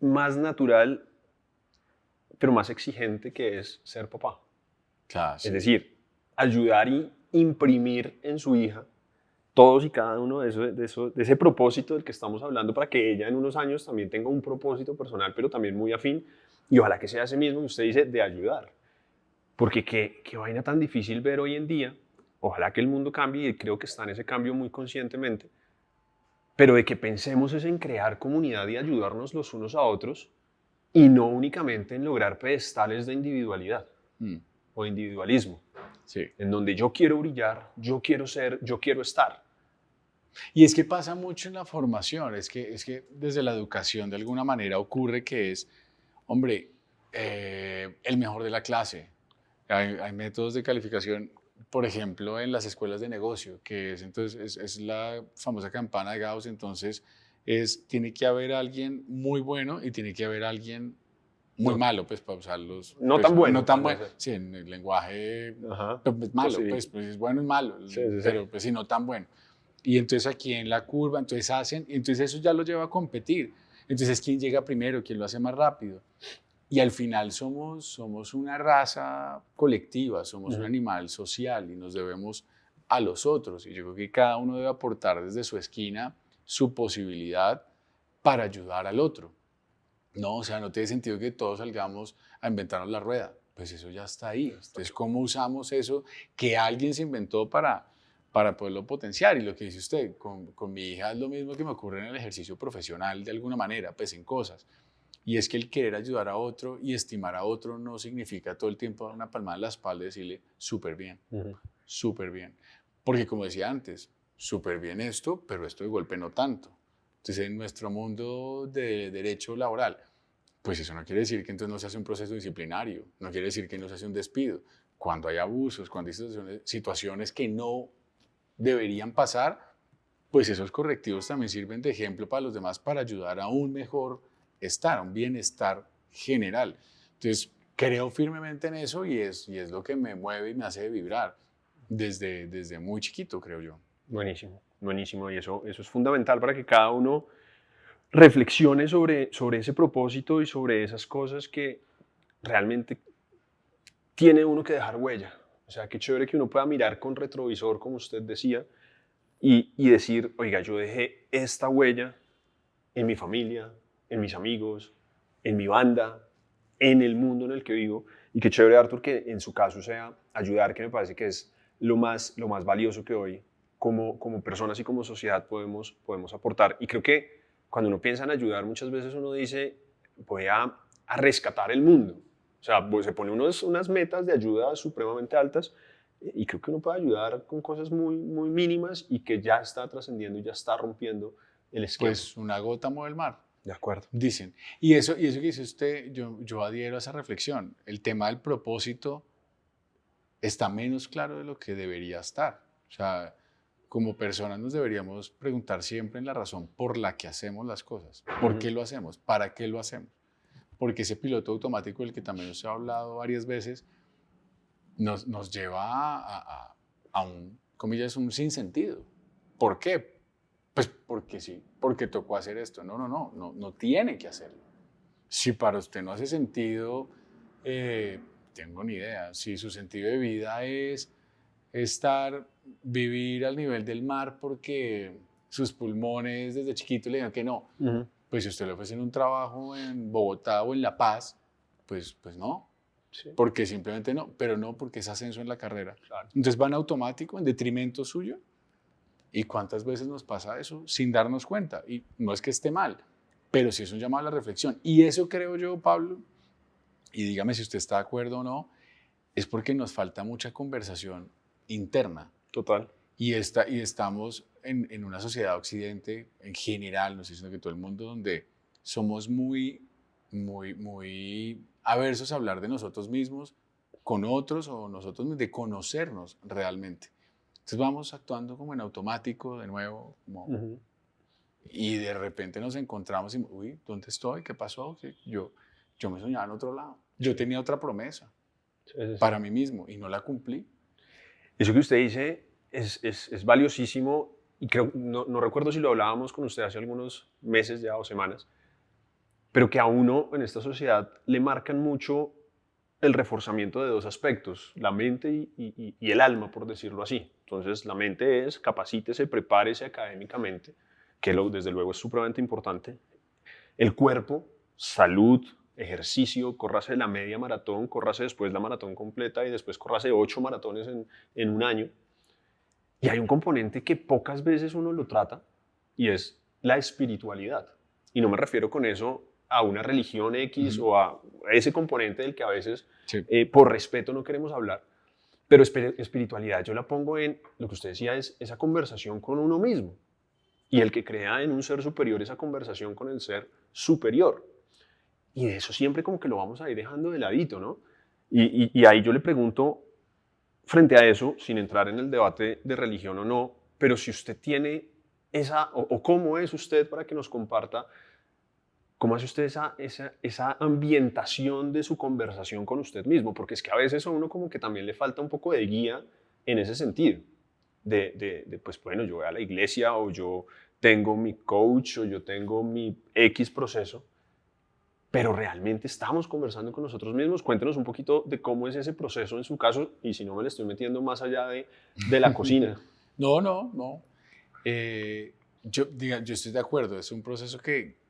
más natural, pero más exigente, que es ser papá. Claro, sí. Es decir, ayudar y imprimir en su hija todos y cada uno de ese propósito del que estamos hablando, para que ella en unos años también tenga un propósito personal, pero también muy afín, y ojalá que sea ese mismo que usted dice, de ayudar. Porque qué vaina tan difícil ver hoy en día. Ojalá que el mundo cambie, y creo que está en ese cambio muy conscientemente, pero de que pensemos es en crear comunidad y ayudarnos los unos a otros, y no únicamente en lograr pedestales de individualidad o individualismo, Sí. en donde yo quiero brillar, yo quiero ser, yo quiero estar. Y es que pasa mucho en la formación, es que desde la educación de alguna manera ocurre que es, hombre, el mejor de la clase. Hay métodos de calificación, por ejemplo, en las escuelas de negocio, que es la famosa campana de Gauss. Entonces tiene que haber alguien muy bueno y tiene que haber alguien muy malo, pues para usarlos. No pues, tan bueno. No tan bueno, sí, en el lenguaje pues, malo, Pues sí. pues es bueno y malo, Sí. pero pues sí, no tan bueno. Y entonces aquí en la curva, entonces eso ya lo lleva a competir. Entonces, ¿quién llega primero? ¿Quién lo hace más rápido? Y al final somos una raza colectiva, somos un animal social y nos debemos a los otros. Y yo creo que cada uno debe aportar desde su esquina su posibilidad para ayudar al otro. No, o sea, no tiene sentido que todos salgamos a inventarnos la rueda. Pues eso ya está ahí. Entonces, ¿cómo usamos eso que alguien se inventó para poderlo potenciar? Y lo que dice usted, con mi hija es lo mismo que me ocurre en el ejercicio profesional de alguna manera, pues en cosas. Y es que el querer ayudar a otro y estimar a otro no significa todo el tiempo dar una palmada en la espalda y decirle, súper bien, súper bien. Porque como decía antes, súper bien esto, pero esto de golpe no tanto. Entonces, en nuestro mundo de derecho laboral, pues eso no quiere decir que entonces no se hace un proceso disciplinario, no quiere decir que no se hace un despido. Cuando hay abusos, cuando hay situaciones que no deberían pasar, pues esos correctivos también sirven de ejemplo para los demás, para ayudar a un mejor estar, a un bienestar general. Entonces, creo firmemente en eso y es lo que me mueve y me hace vibrar desde muy chiquito, creo yo. Buenísimo, buenísimo. Y eso es fundamental para que cada uno reflexione sobre ese propósito y sobre esas cosas que realmente tiene uno que dejar huella. O sea, qué chévere que uno pueda mirar con retrovisor, como usted decía, y decir, oiga, yo dejé esta huella en mi familia, en mis amigos, en mi banda, en el mundo en el que vivo. Y qué chévere, Arthur, que en su caso sea ayudar, que me parece que es lo más valioso que hoy como personas y como sociedad podemos aportar. Y creo que cuando uno piensa en ayudar, muchas veces uno dice, voy a rescatar el mundo. O sea, pues se pone unas metas de ayuda supremamente altas, y creo que uno puede ayudar con cosas muy, muy mínimas y que ya está trascendiendo y ya está rompiendo el esquema. Pues una gota mueve el mar. De acuerdo. Dicen. Y eso que dice usted, yo adhiero a esa reflexión. El tema del propósito está menos claro de lo que debería estar. O sea, como personas nos deberíamos preguntar siempre en la razón por la que hacemos las cosas. ¿Por qué lo hacemos? ¿Para qué lo hacemos? Porque ese piloto automático del que también os he hablado varias veces nos lleva a un, comillas, un sinsentido. ¿Por qué? Pues porque sí, porque tocó hacer esto. No tiene que hacerlo. Si para usted no hace sentido, tengo ni idea. Si su sentido de vida es vivir al nivel del mar porque sus pulmones desde chiquito le digan que no, pues si usted le ofrecen un trabajo en Bogotá o en La Paz, pues no. Sí. Porque simplemente no, pero no porque es ascenso en la carrera. Claro. Entonces van automático en detrimento suyo. ¿Y cuántas veces nos pasa eso sin darnos cuenta? Y no es que esté mal, pero sí es un llamado a la reflexión. Y eso creo yo, Pablo, y dígame si usted está de acuerdo o no, es porque nos falta mucha conversación interna. Total. Y estamos en una sociedad occidente en general, no estoy diciendo que todo el mundo, donde somos muy aversos a hablar de nosotros mismos con otros o nosotros mismos, de conocernos realmente. Entonces vamos actuando como en automático de nuevo, y de repente nos encontramos y, uy, ¿dónde estoy? ¿Qué pasó? Yo me soñaba en otro lado. Yo tenía otra promesa Sí, sí, sí. para mí mismo y no la cumplí. Eso que usted dice es valiosísimo y creo, no recuerdo si lo hablábamos con usted hace algunos meses ya o semanas, pero que a uno en esta sociedad le marcan mucho el reforzamiento de dos aspectos, la mente y el alma, por decirlo así. Entonces, la mente es capacítese, prepárese académicamente, que desde luego es supremamente importante. El cuerpo, salud, ejercicio, córrase la media maratón, córrase después la maratón completa y después córrase 8 maratones en un año. Y hay un componente que pocas veces uno lo trata y es la espiritualidad. Y no me refiero con eso a una religión X o a ese componente del que a veces Sí. por respeto no queremos hablar, pero espiritualidad yo la pongo en lo que usted decía es esa conversación con uno mismo y el que crea en un ser superior esa conversación con el ser superior. Y de eso siempre como que lo vamos a ir dejando de ladito, ¿no? Y ahí yo le pregunto, frente a eso, sin entrar en el debate de religión o no, pero si usted tiene esa, o cómo es usted para que nos comparta, cómo hace usted esa ambientación de su conversación con usted mismo, porque es que a veces a uno como que también le falta un poco de guía en ese sentido, pues bueno, yo voy a la iglesia o yo tengo mi coach o yo tengo mi X proceso, pero realmente estamos conversando con nosotros mismos. Cuéntenos un poquito de cómo es ese proceso en su caso y si no me le estoy metiendo más allá de la cocina. No. Yo estoy de acuerdo, es un proceso que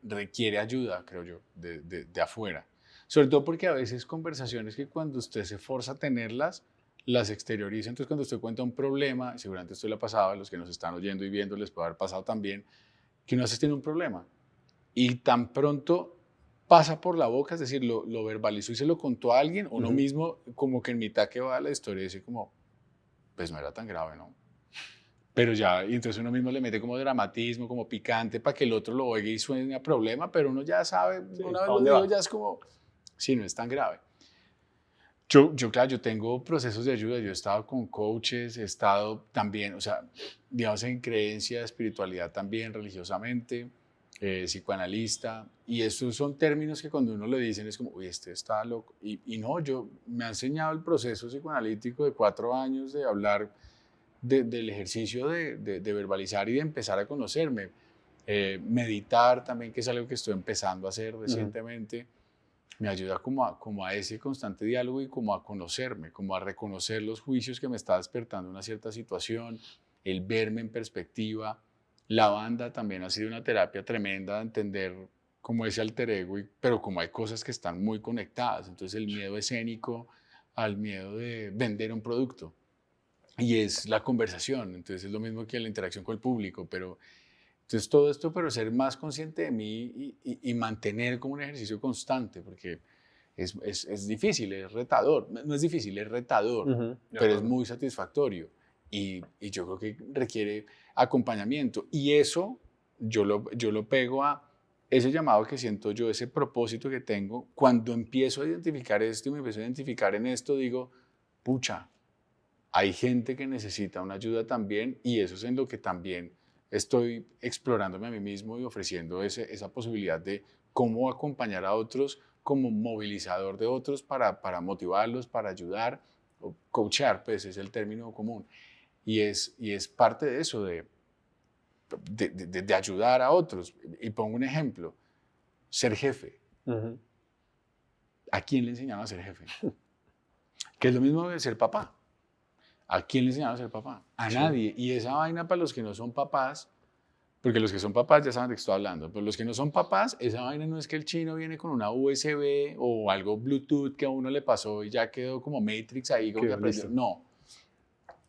requiere ayuda, creo yo, de afuera. Sobre todo porque a veces conversaciones que cuando usted se forza a tenerlas, las exterioriza. Entonces cuando usted cuenta un problema, seguramente esto le ha pasado a los que nos están oyendo y viendo, les puede haber pasado también, que uno a veces tiene un problema y tan pronto pasa por la boca, es decir, lo verbalizó y se lo contó a alguien, uno mismo como que en mitad que va a la historia dice como, pues no era tan grave, ¿no? Pero ya, y entonces uno mismo le mete como dramatismo, como picante, para que el otro lo oiga y suene a problema, pero uno ya sabe, Sí, una ¿a vez lo dónde digo, va? ya es como, sí, no es tan grave. Claro, yo tengo procesos de ayuda, yo he estado con coaches, he estado también, o sea, digamos en creencia, espiritualidad también, religiosamente, psicoanalista, y estos son términos que cuando uno le dicen es como, uy, este está loco, y no, me ha enseñado el proceso psicoanalítico de 4 años de hablar del ejercicio de verbalizar y de empezar a conocerme. Meditar también, que es algo que estoy empezando a hacer recientemente, me ayuda como a ese constante diálogo y como a conocerme, como a reconocer los juicios que me está despertando una cierta situación, el verme en perspectiva. La banda también ha sido una terapia tremenda de entender como ese alter ego, pero como hay cosas que están muy conectadas, entonces el miedo escénico al miedo de vender un producto. Y es la conversación, entonces es lo mismo que la interacción con el público, pero entonces todo esto, pero ser más consciente de mí y mantener como un ejercicio constante, porque es difícil, es retador, no es difícil, es retador, pero es muy satisfactorio y yo creo que requiere acompañamiento y eso yo lo pego a ese llamado que siento yo, ese propósito que tengo, cuando empiezo a identificar esto y me empiezo a identificar en esto, digo, pucha, hay gente que necesita una ayuda también y eso es en lo que también estoy explorándome a mí mismo y ofreciendo esa posibilidad de cómo acompañar a otros como movilizador de otros para motivarlos, para ayudar, o coachar, pues es el término común. Y es parte de eso, de ayudar a otros. Y pongo un ejemplo, ser jefe. ¿A quién le enseñaron a ser jefe? Que es lo mismo de ser papá. ¿A quién le enseñaron a ser papá? A nadie. Y esa vaina para los que no son papás, porque los que son papás ya saben de qué estoy hablando, pero los que no son papás, esa vaina no es que el chino viene con una USB o algo Bluetooth que a uno le pasó y ya quedó como Matrix ahí, como que aprendió. No.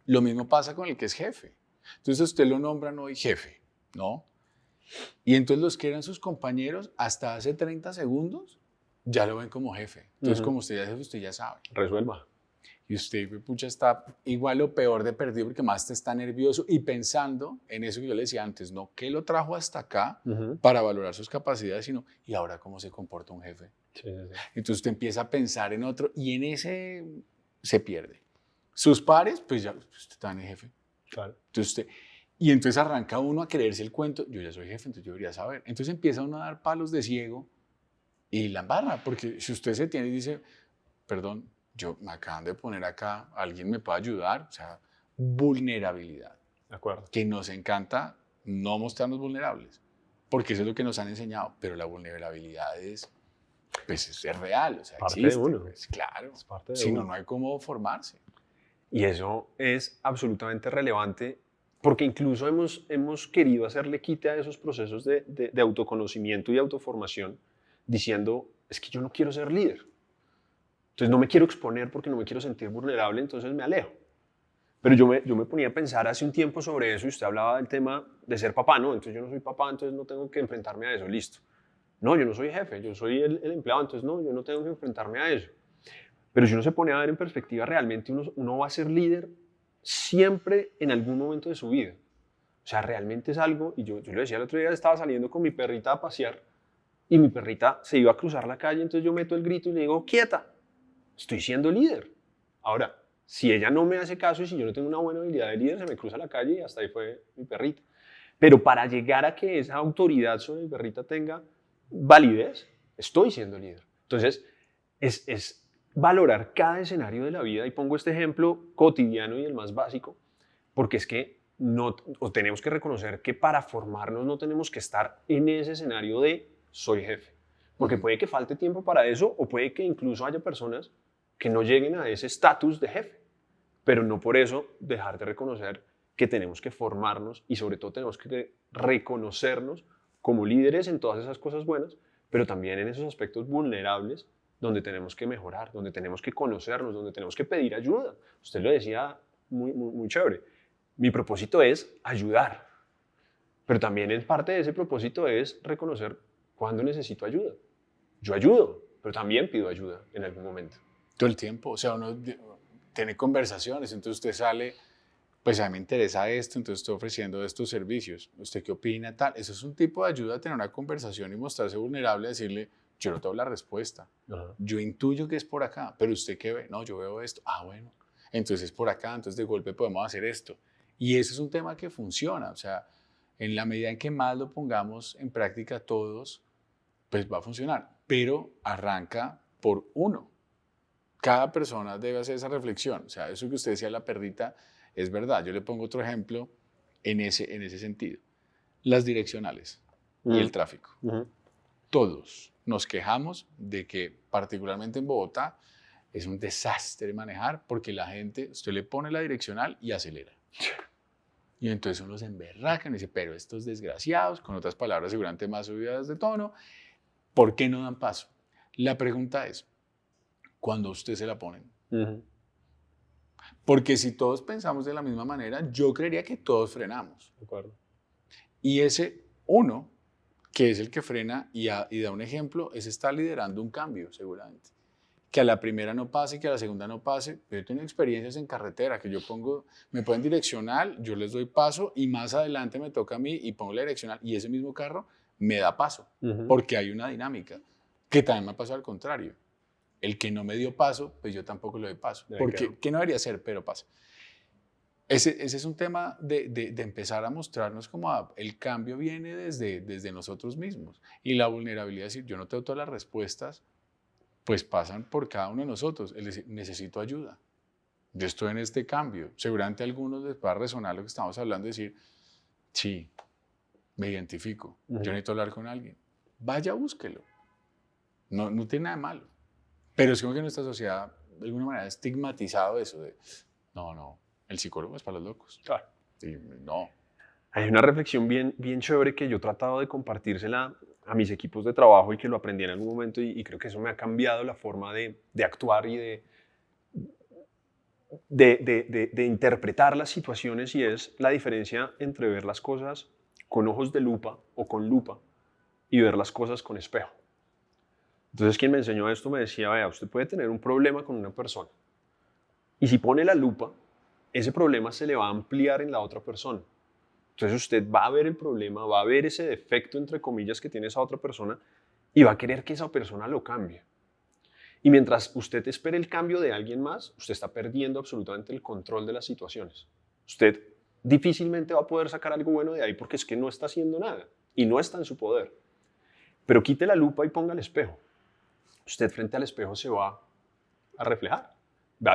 Lo mismo pasa con el que es jefe. Entonces usted lo nombran hoy jefe, ¿no? Y entonces los que eran sus compañeros hasta hace 30 segundos ya lo ven como jefe. Entonces como usted ya es jefe, usted ya sabe. Resuelva. Y usted, pucha, está igual o peor de perdido porque más te está nervioso y pensando en eso que yo le decía antes, no que lo trajo hasta acá para valorar sus capacidades, sino, ¿y ahora cómo se comporta un jefe? Sí. Entonces usted empieza a pensar en otro y en ese se pierde. Sus pares, pues ya, usted está en el jefe. Claro. Y entonces arranca uno a creerse el cuento, yo ya soy jefe, entonces yo debería saber. Entonces empieza uno a dar palos de ciego y la embarra, porque si usted se tiene y dice, perdón, me acaban de poner acá, ¿alguien me puede ayudar? O sea, vulnerabilidad. De acuerdo. Que nos encanta no mostrarnos vulnerables, porque eso es lo que nos han enseñado, pero la vulnerabilidad es, pues, es real, o sea, Parte existe, de uno. pues, claro, Es parte de si no, uno. no hay cómo formarse. Y eso es absolutamente relevante porque incluso hemos querido hacerle quite a esos procesos de autoconocimiento y autoformación diciendo, es que yo no quiero ser líder. Entonces no me quiero exponer porque no me quiero sentir vulnerable, entonces me alejo. Pero yo me ponía a pensar hace un tiempo sobre eso y usted hablaba del tema de ser papá, ¿no? Entonces yo no soy papá, entonces no tengo que enfrentarme a eso, listo. No, yo no soy jefe, yo soy el empleado, entonces no, yo no tengo que enfrentarme a eso. Pero si uno se pone a ver en perspectiva, realmente uno va a ser líder siempre en algún momento de su vida. O sea, realmente es algo, y yo le decía el otro día, estaba saliendo con mi perrita a pasear y mi perrita se iba a cruzar la calle, entonces yo meto el grito y le digo, quieta, estoy siendo líder. Ahora, si ella no me hace caso y si yo no tengo una buena habilidad de líder, se me cruza la calle y hasta ahí fue mi perrita. Pero para llegar a que esa autoridad sobre mi perrita tenga validez, estoy siendo líder. Entonces, es valorar cada escenario de la vida, y pongo este ejemplo cotidiano y el más básico, porque es que tenemos que reconocer que para formarnos no tenemos que estar en ese escenario de soy jefe, porque puede que falte tiempo para eso o puede que incluso haya personas que no lleguen a ese estatus de jefe, pero no por eso dejar de reconocer que tenemos que formarnos y sobre todo tenemos que reconocernos como líderes en todas esas cosas buenas, pero también en esos aspectos vulnerables donde tenemos que mejorar, donde tenemos que conocernos, donde tenemos que pedir ayuda. Usted lo decía muy chévere. Mi propósito es ayudar, pero también en parte de ese propósito es reconocer cuándo necesito ayuda. Yo ayudo, pero también pido ayuda en algún momento. Todo el tiempo, o sea, uno tiene conversaciones, entonces usted sale, pues a mí me interesa esto, entonces estoy ofreciendo estos servicios, ¿usted qué opina? Tal. Eso es un tipo de ayuda, tener una conversación y mostrarse vulnerable, decirle, yo no tengo la respuesta, yo intuyo que es por acá, pero ¿usted qué ve? No, yo veo esto, bueno, entonces es por acá, entonces de golpe podemos hacer esto. Y eso es un tema que funciona, o sea, en la medida en que más lo pongamos en práctica todos, pues va a funcionar, pero arranca por uno. Cada persona debe hacer esa reflexión, o sea, eso que usted decía, la perrita, es verdad. Yo le pongo otro ejemplo en ese sentido. Las direccionales y el tráfico. Todos nos quejamos de que, particularmente en Bogotá, es un desastre manejar porque la gente, usted le pone la direccional y acelera. Y entonces uno se emberraca y dice, pero estos desgraciados, con otras palabras seguramente más subidas de tono, ¿por qué no dan paso? La pregunta es, ¿cuándo usted se la ponen? Porque si todos pensamos de la misma manera, yo creería que todos frenamos. De acuerdo. Y ese uno, que es el que frena y da un ejemplo, ese está liderando un cambio seguramente. Que a la primera no pase, que a la segunda no pase. Yo he tenido experiencias en carretera que me ponen direccional, yo les doy paso y más adelante me toca a mí y pongo la direccional y ese mismo carro me da paso. Porque hay una dinámica que también me ha pasado al contrario. El que no me dio paso, pues yo tampoco le doy paso. Porque, ¿qué no debería ser? Pero pasa. Ese es un tema de empezar a mostrarnos como el cambio viene desde nosotros mismos. Y la vulnerabilidad, es decir, yo no tengo todas las respuestas, pues pasan por cada uno de nosotros. Es decir, necesito ayuda. Yo estoy en este cambio. Seguramente a algunos les va a resonar lo que estamos hablando, decir, sí, me identifico. Yo necesito hablar con alguien. Vaya, búsquelo. No tiene nada de malo. Pero es como que nuestra sociedad, de alguna manera, ha estigmatizado eso de, no, el psicólogo es para los locos. Claro. Sí, no. Hay una reflexión bien chévere que yo he tratado de compartírsela a mis equipos de trabajo y que lo aprendí en algún momento y creo que eso me ha cambiado la forma de actuar y de interpretar las situaciones, y es la diferencia entre ver las cosas con ojos de lupa o con lupa y ver las cosas con espejo. Entonces quien me enseñó esto me decía, vea, usted puede tener un problema con una persona y si pone la lupa, ese problema se le va a ampliar en la otra persona. Entonces usted va a ver el problema, va a ver ese defecto, entre comillas, que tiene esa otra persona y va a querer que esa persona lo cambie. Y mientras usted espere el cambio de alguien más, usted está perdiendo absolutamente el control de las situaciones. Usted difícilmente va a poder sacar algo bueno de ahí porque es que no está haciendo nada y no está en su poder. Pero quite la lupa y ponga el espejo usted frente al espejo se va a reflejar.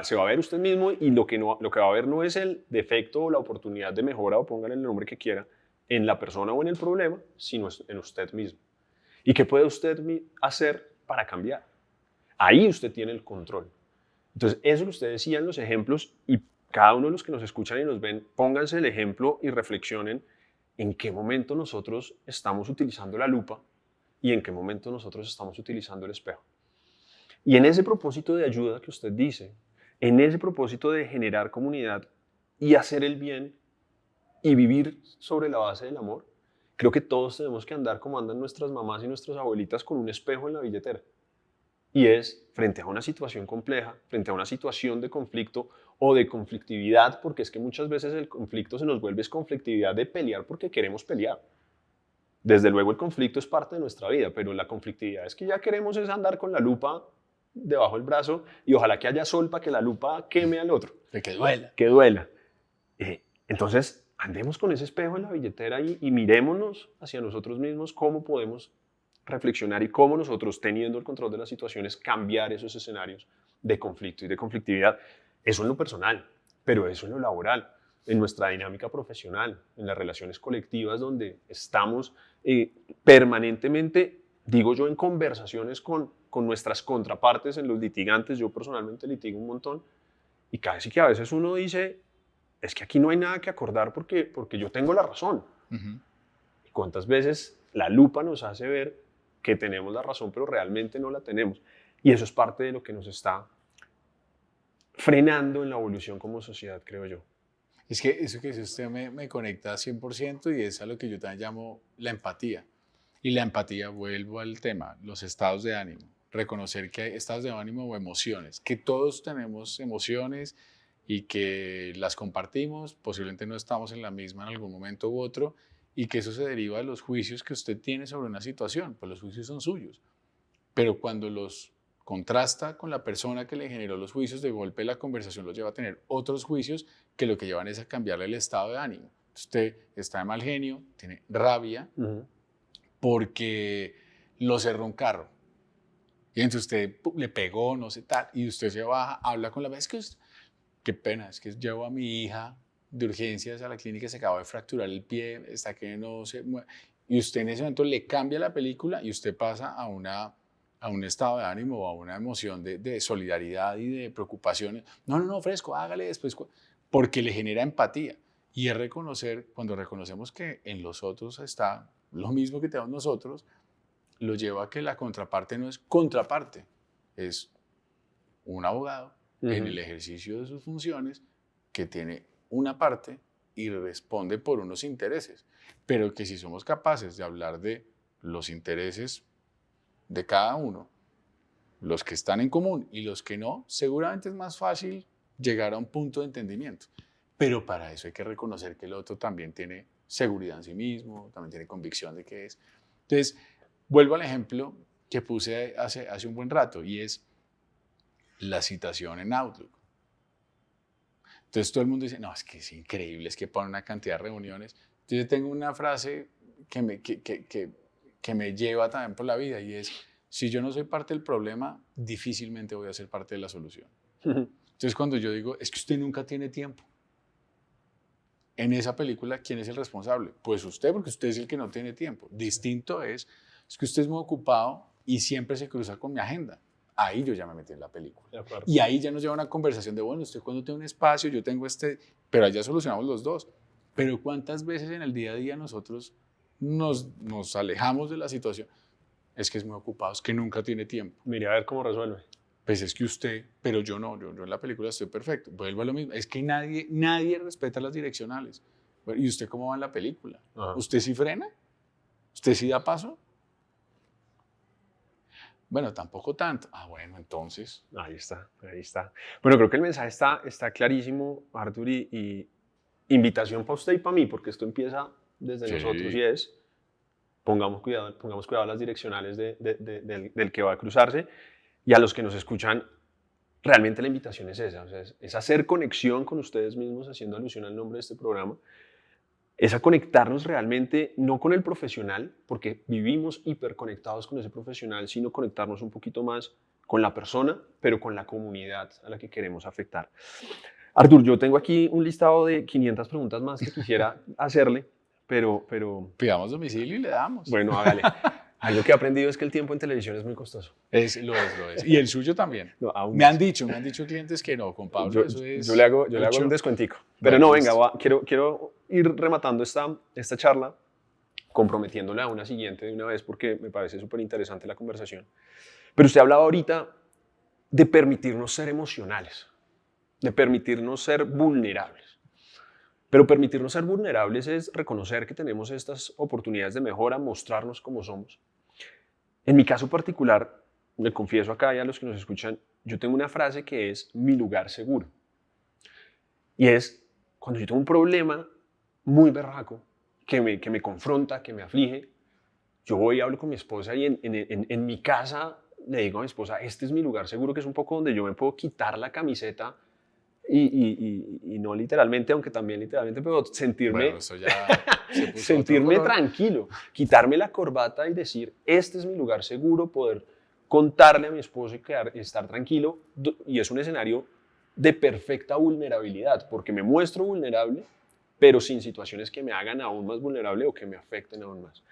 Se va a ver usted mismo y lo que va a ver no es el defecto o la oportunidad de mejora, o póngale el nombre que quiera, en la persona o en el problema, sino en usted mismo. ¿Y qué puede usted hacer para cambiar? Ahí usted tiene el control. Entonces, eso que usted decía en los ejemplos, y cada uno de los que nos escuchan y nos ven, pónganse el ejemplo y reflexionen en qué momento nosotros estamos utilizando la lupa y en qué momento nosotros estamos utilizando el espejo. Y en ese propósito de ayuda que usted dice, en ese propósito de generar comunidad y hacer el bien y vivir sobre la base del amor, creo que todos tenemos que andar como andan nuestras mamás y nuestras abuelitas, con un espejo en la billetera. Y es frente a una situación compleja, frente a una situación de conflicto o de conflictividad, porque es que muchas veces el conflicto se nos vuelve conflictividad de pelear porque queremos pelear. Desde luego el conflicto es parte de nuestra vida, pero la conflictividad es que ya queremos es andar con la lupa debajo del brazo y ojalá que haya sol para que la lupa queme al otro. Que duela. Que duela. Entonces, andemos con ese espejo en la billetera y mirémonos hacia nosotros mismos cómo podemos reflexionar y cómo nosotros, teniendo el control de las situaciones, cambiar esos escenarios de conflicto y de conflictividad. Eso en lo personal, pero eso en lo laboral, en nuestra dinámica profesional, en las relaciones colectivas donde estamos permanentemente, digo yo, en conversaciones con nuestras contrapartes, en los litigantes. Yo personalmente litigo un montón y casi que a veces uno dice, es que aquí no hay nada que acordar porque yo tengo la razón. Uh-huh. ¿Y cuántas veces la lupa nos hace ver que tenemos la razón, pero realmente no la tenemos? Y eso es parte de lo que nos está frenando en la evolución como sociedad, creo yo. Es que eso que dice usted me conecta 100% y es a lo que yo también llamo la empatía. Y la empatía, vuelvo al tema, los estados de ánimo. Reconocer que hay estados de ánimo o emociones, que todos tenemos emociones y que las compartimos, posiblemente no estamos en la misma en algún momento u otro, y que eso se deriva de los juicios que usted tiene sobre una situación, pues los juicios son suyos. Pero cuando los contrasta con la persona que le generó los juicios, de golpe la conversación los lleva a tener otros juicios que lo que llevan es a cambiarle el estado de ánimo. Usted está de mal genio, tiene rabia, porque lo cerró un carro. Y entonces usted le pegó, no sé tal, y usted se baja, habla con la vez que qué pena, es que llevo a mi hija de urgencias a la clínica, se acaba de fracturar el pie, está que no se mueve. Y usted en ese momento le cambia la película y usted pasa a un estado de ánimo o a una emoción de solidaridad y de preocupaciones. No, fresco, hágale después, porque le genera empatía. Y es reconocer, cuando reconocemos que en los otros está lo mismo que tenemos nosotros, lo lleva a que la contraparte no es contraparte, es un abogado en el ejercicio de sus funciones que tiene una parte y responde por unos intereses, pero que si somos capaces de hablar de los intereses de cada uno, los que están en común y los que no, seguramente es más fácil llegar a un punto de entendimiento. Pero para eso hay que reconocer que el otro también tiene seguridad en sí mismo, también tiene convicción de qué es. Entonces, vuelvo al ejemplo que puse hace un buen rato, y es la citación en Outlook. Entonces todo el mundo dice, no, es que es increíble, es que pone una cantidad de reuniones. Entonces yo tengo una frase que me lleva también por la vida, y es, si yo no soy parte del problema, difícilmente voy a ser parte de la solución. Entonces cuando yo digo, es que usted nunca tiene tiempo, en esa película, ¿quién es el responsable? Pues usted, porque usted es el que no tiene tiempo. Distinto es que usted es muy ocupado y siempre se cruza con mi agenda. Ahí yo ya me metí en la película. Y ahí ya nos lleva una conversación de, bueno, usted cuando tiene un espacio, yo tengo pero allá solucionamos los dos. Pero ¿cuántas veces en el día a día nosotros nos alejamos de la situación? Es que es muy ocupado, es que nunca tiene tiempo. Mire a ver cómo resuelve. Pues es que usted, pero yo no, yo en la película estoy perfecto. Vuelvo a lo mismo, es que nadie respeta las direccionales. ¿Y usted cómo va en la película? Ajá. ¿Usted sí frena? ¿Usted sí da paso? Bueno, tampoco tanto. Ah, bueno, entonces. Ahí está. Bueno, creo que el mensaje está clarísimo, Artur, y invitación para usted y para mí, porque esto empieza desde nosotros, y es, pongamos cuidado a las direccionales del que va a cruzarse. Y a los que nos escuchan, realmente la invitación es esa, o sea, es hacer conexión con ustedes mismos, haciendo alusión al nombre de este programa, es a conectarnos realmente, no con el profesional, porque vivimos hiperconectados con ese profesional, sino conectarnos un poquito más con la persona, pero con la comunidad a la que queremos afectar. Artur, yo tengo aquí un listado de 500 preguntas más que quisiera hacerle, pero Pidamos domicilio y le damos. bueno, hágale. Algo que he aprendido es que el tiempo en televisión es muy costoso. Lo es. Y el suyo también. No, aún Me más. han dicho clientes que no, con Pablo Yo, eso es... yo le hago mucho. un descuentico. Pero Bueno, no, listo. venga, quiero ir rematando esta charla, comprometiéndola a una siguiente de una vez, porque me parece súper interesante la conversación. Pero usted hablaba ahorita de permitirnos ser emocionales, de permitirnos ser vulnerables. Pero permitirnos ser vulnerables es reconocer que tenemos estas oportunidades de mejora, mostrarnos como somos. En mi caso particular, me confieso acá y a los que nos escuchan, yo tengo una frase que es mi lugar seguro. Y es cuando yo tengo un problema muy berraco, que me confronta, que me aflige, yo voy y hablo con mi esposa y en mi casa le digo a mi esposa, este es mi lugar seguro, que es un poco donde yo me puedo quitar la camiseta y no literalmente, aunque también literalmente, pero sentirme, Bueno, eso ya se puso sentirme otro color. tranquilo, quitarme la corbata y decir, este es mi lugar seguro, poder contarle a mi esposo y estar tranquilo. Y es un escenario de perfecta vulnerabilidad, porque me muestro vulnerable, pero sin situaciones que me hagan aún más vulnerable o que me afecten aún más.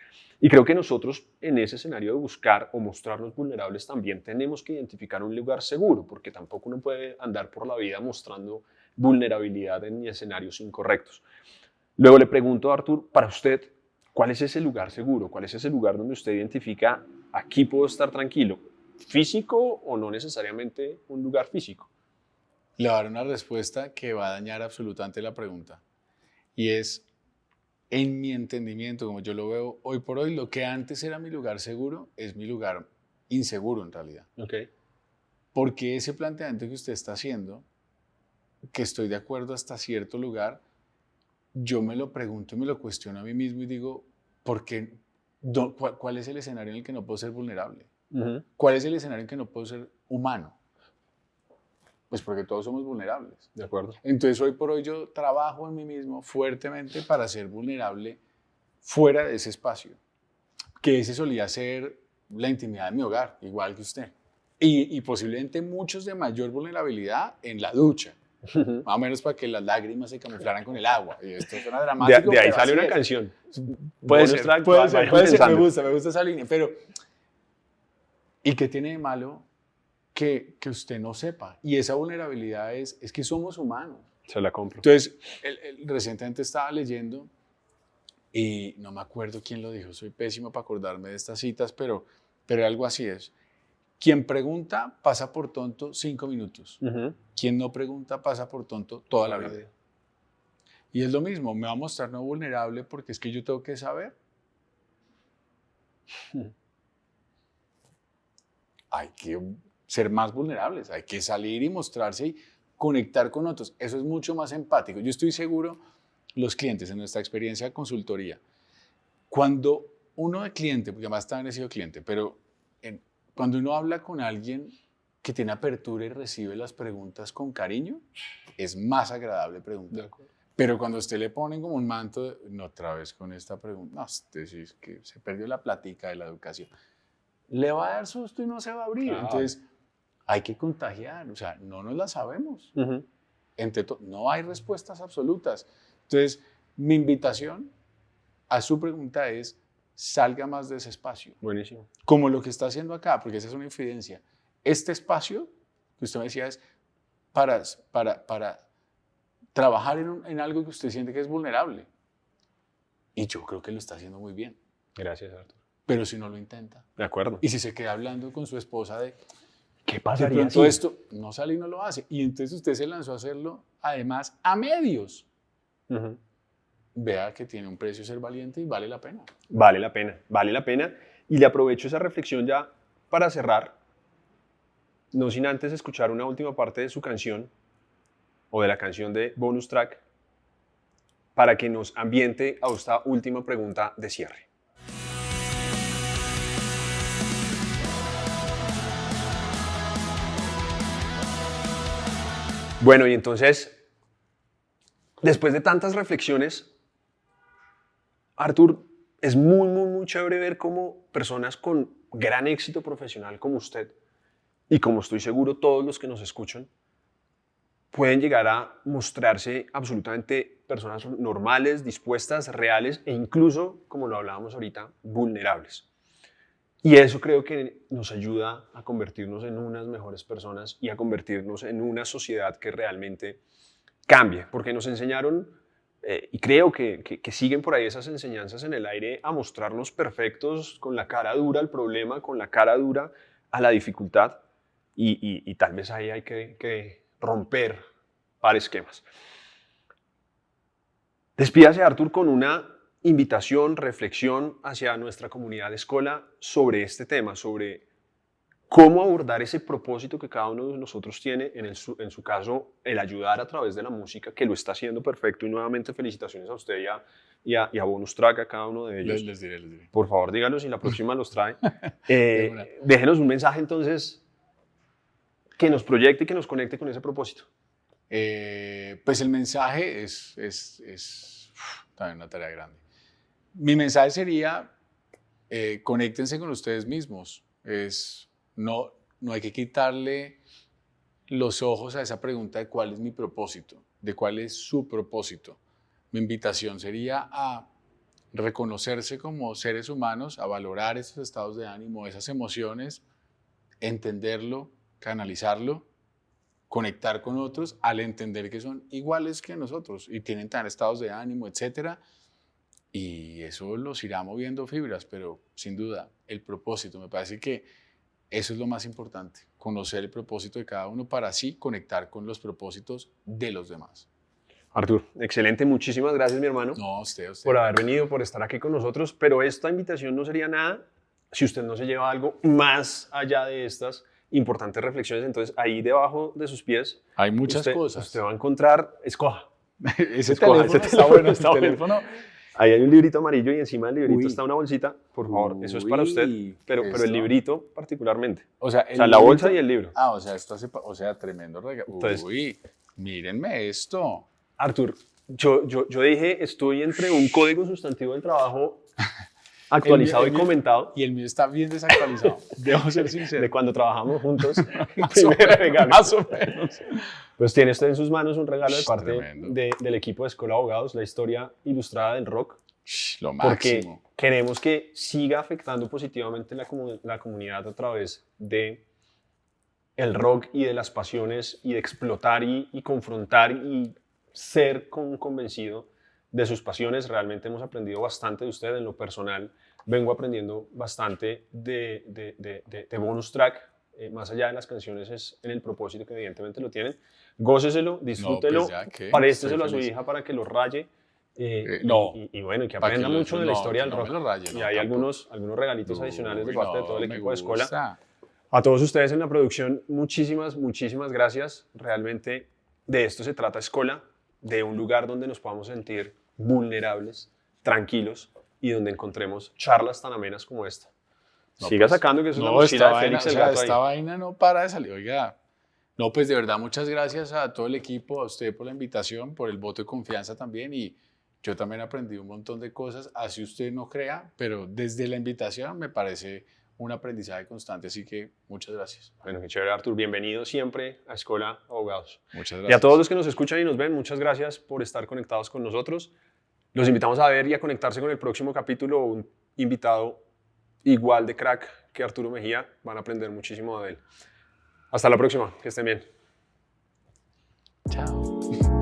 Y creo que nosotros en ese escenario de buscar o mostrarnos vulnerables también tenemos que identificar un lugar seguro, porque tampoco uno puede andar por la vida mostrando vulnerabilidad en escenarios incorrectos. Luego le pregunto a Artur, para usted, ¿cuál es ese lugar seguro? ¿Cuál es ese lugar donde usted identifica, aquí puedo estar tranquilo? ¿Físico o no necesariamente un lugar físico? Le voy a dar una respuesta que va a dañar absolutamente la pregunta. Y es, en mi entendimiento, como yo lo veo hoy por hoy, lo que antes era mi lugar seguro es mi lugar inseguro en realidad. Okay. Porque ese planteamiento que usted está haciendo, que estoy de acuerdo hasta cierto lugar, yo me lo pregunto y me lo cuestiono a mí mismo y digo, ¿por qué? ¿Cuál es el escenario en el que no puedo ser vulnerable? Uh-huh. ¿Cuál es el escenario en que no puedo ser humano? Pues porque todos somos vulnerables. De acuerdo. Entonces hoy por hoy yo trabajo en mí mismo fuertemente para ser vulnerable fuera de ese espacio, que ese solía ser la intimidad de mi hogar, igual que usted. Y posiblemente muchos de mayor vulnerabilidad en la ducha, más o menos para que las lágrimas se camuflaran con el agua. Y esto suena dramático. De ahí pero sale así una es. canción. Puede Bonus ser, track, puede ser, pensando. me gusta esa línea, pero ¿y qué tiene de malo que usted no sepa? Y esa vulnerabilidad es que somos humanos. Se la compro. Entonces, recientemente estaba leyendo y no me acuerdo quién lo dijo, soy pésimo para acordarme de estas citas, pero algo así es. Quien pregunta pasa por tonto 5 minutos. Uh-huh. Quien no pregunta pasa por tonto toda la vida. Y es lo mismo, me va a mostrar no vulnerable porque es que yo tengo que saber. Hay que ser más vulnerables, hay que salir y mostrarse y conectar con otros. Eso es mucho más empático. Yo estoy seguro, los clientes, en nuestra experiencia de consultoría, cuando uno de cliente, porque además también he sido cliente, pero cuando uno habla con alguien que tiene apertura y recibe las preguntas con cariño, es más agradable preguntar. Pero cuando usted le ponen como un manto, no, otra vez con esta pregunta, no, usted sí es que se perdió la plática de la educación, le va a dar susto y no se va a abrir. Claro. Entonces, hay que contagiar, o sea, no nos la sabemos. Uh-huh. No hay respuestas absolutas. Entonces, mi invitación a su pregunta es, salga más de ese espacio. Buenísimo. Como lo que está haciendo acá, porque esa es una infidencia. Este espacio que usted me decía es para trabajar en algo que usted siente que es vulnerable. Y yo creo que lo está haciendo muy bien. Gracias, Artur. Pero si no lo intenta. De acuerdo. Y si se queda hablando con su esposa de ¿Qué de pasaría pronto si esto no sale y no lo hace. Y entonces usted se lanzó a hacerlo, además, a medios. Uh-huh. Vea que tiene un precio ser valiente y vale la pena. Vale la pena, vale la pena. Y le aprovecho esa reflexión ya para cerrar, no sin antes escuchar una última parte de su canción o de la canción de Bonus Track para que nos ambiente a esta última pregunta de cierre. Bueno, y entonces, después de tantas reflexiones, Artur, es muy chévere ver cómo personas con gran éxito profesional como usted, y como estoy seguro todos los que nos escuchan, pueden llegar a mostrarse absolutamente personas normales, dispuestas, reales e incluso, como lo hablábamos ahorita, vulnerables. Y eso creo que nos ayuda a convertirnos en unas mejores personas y a convertirnos en una sociedad que realmente cambie, porque nos enseñaron, y creo que siguen por ahí esas enseñanzas en el aire, a mostrarnos perfectos con la cara dura al problema, con la cara dura a la dificultad, y tal vez ahí hay que romper varios esquemas. Despídase, Artur, con una invitación, reflexión hacia nuestra comunidad de Escola sobre este tema, sobre cómo abordar ese propósito que cada uno de nosotros tiene, en su caso, el ayudar a través de la música, que lo está haciendo perfecto, y nuevamente felicitaciones a usted y a Bonus Track, a cada uno de ellos. Les diré. Por favor, díganos si la próxima los trae. Déjenos un mensaje entonces que nos proyecte y que nos conecte con ese propósito. Pues el mensaje es también una tarea grande. Mi mensaje sería, conéctense con ustedes mismos. No hay que quitarle los ojos a esa pregunta de cuál es mi propósito, de cuál es su propósito. Mi invitación sería a reconocerse como seres humanos, a valorar esos estados de ánimo, esas emociones, entenderlo, canalizarlo, conectar con otros al entender que son iguales que nosotros y tienen tan estados de ánimo, etcétera. Y eso los irá moviendo fibras, pero sin duda el propósito, me parece que eso es lo más importante, conocer el propósito de cada uno para así conectar con los propósitos de los demás. Artur, excelente, muchísimas gracias, mi hermano. No, usted. Por haber venido, por estar aquí con nosotros, pero esta invitación no sería nada si usted no se lleva algo más allá de estas importantes reflexiones. Entonces, ahí debajo de sus pies hay muchas cosas. Usted va a encontrar, escoja. Ese teléfono está bueno, está bueno. Ahí hay un librito amarillo y encima del librito está una bolsita. Por favor, eso es para usted, pero el librito particularmente. O sea, la bolsa y el libro. O sea, esto hace, tremendo regalo. Entonces, mírenme esto. Artur, yo dije, estoy entre un código sustantivo del trabajo actualizado y comentado. Y el mío está bien desactualizado, debo ser sincero. De cuando trabajamos juntos. Más o menos. Pues tiene usted en sus manos un regalo de parte del equipo de Escola Abogados, la historia ilustrada del rock. Lo máximo. Porque queremos que siga afectando positivamente la comunidad a través de el rock y de las pasiones y de explotar y confrontar y ser convencido de sus pasiones. Realmente hemos aprendido bastante de usted. En lo personal vengo aprendiendo bastante de Bonus Track. Más allá de las canciones, es en el propósito que evidentemente lo tienen. Góceselo, disfrútelo, présteselo a su hija para que lo raye. Y bueno, y que aprenda mucho de la historia del rock. Y hay algunos regalitos adicionales de parte de todo el equipo de Escola. A todos ustedes en la producción, muchísimas gracias. Realmente de esto se trata Escola, de un lugar donde nos podamos sentir vulnerables, tranquilos y donde encontremos charlas tan amenas como esta. Siga sacando que eso es la mochila de Félix el Gato. Esta vaina no para de salir. Oiga, no, pues de verdad, muchas gracias a todo el equipo, a usted por la invitación, por el voto de confianza también. Y yo también aprendí un montón de cosas, así usted no crea, pero desde la invitación me parece un aprendizaje constante. Así que muchas gracias. Bueno, qué chévere, Artur. Bienvenido siempre a Escola Abogados. Muchas gracias. Y a todos los que nos escuchan y nos ven, muchas gracias por estar conectados con nosotros. Los invitamos a ver y a conectarse con el próximo capítulo. Un invitado igual de crack que Arturo Mejía. Van a aprender muchísimo de él. Hasta la próxima. Que estén bien. Chao.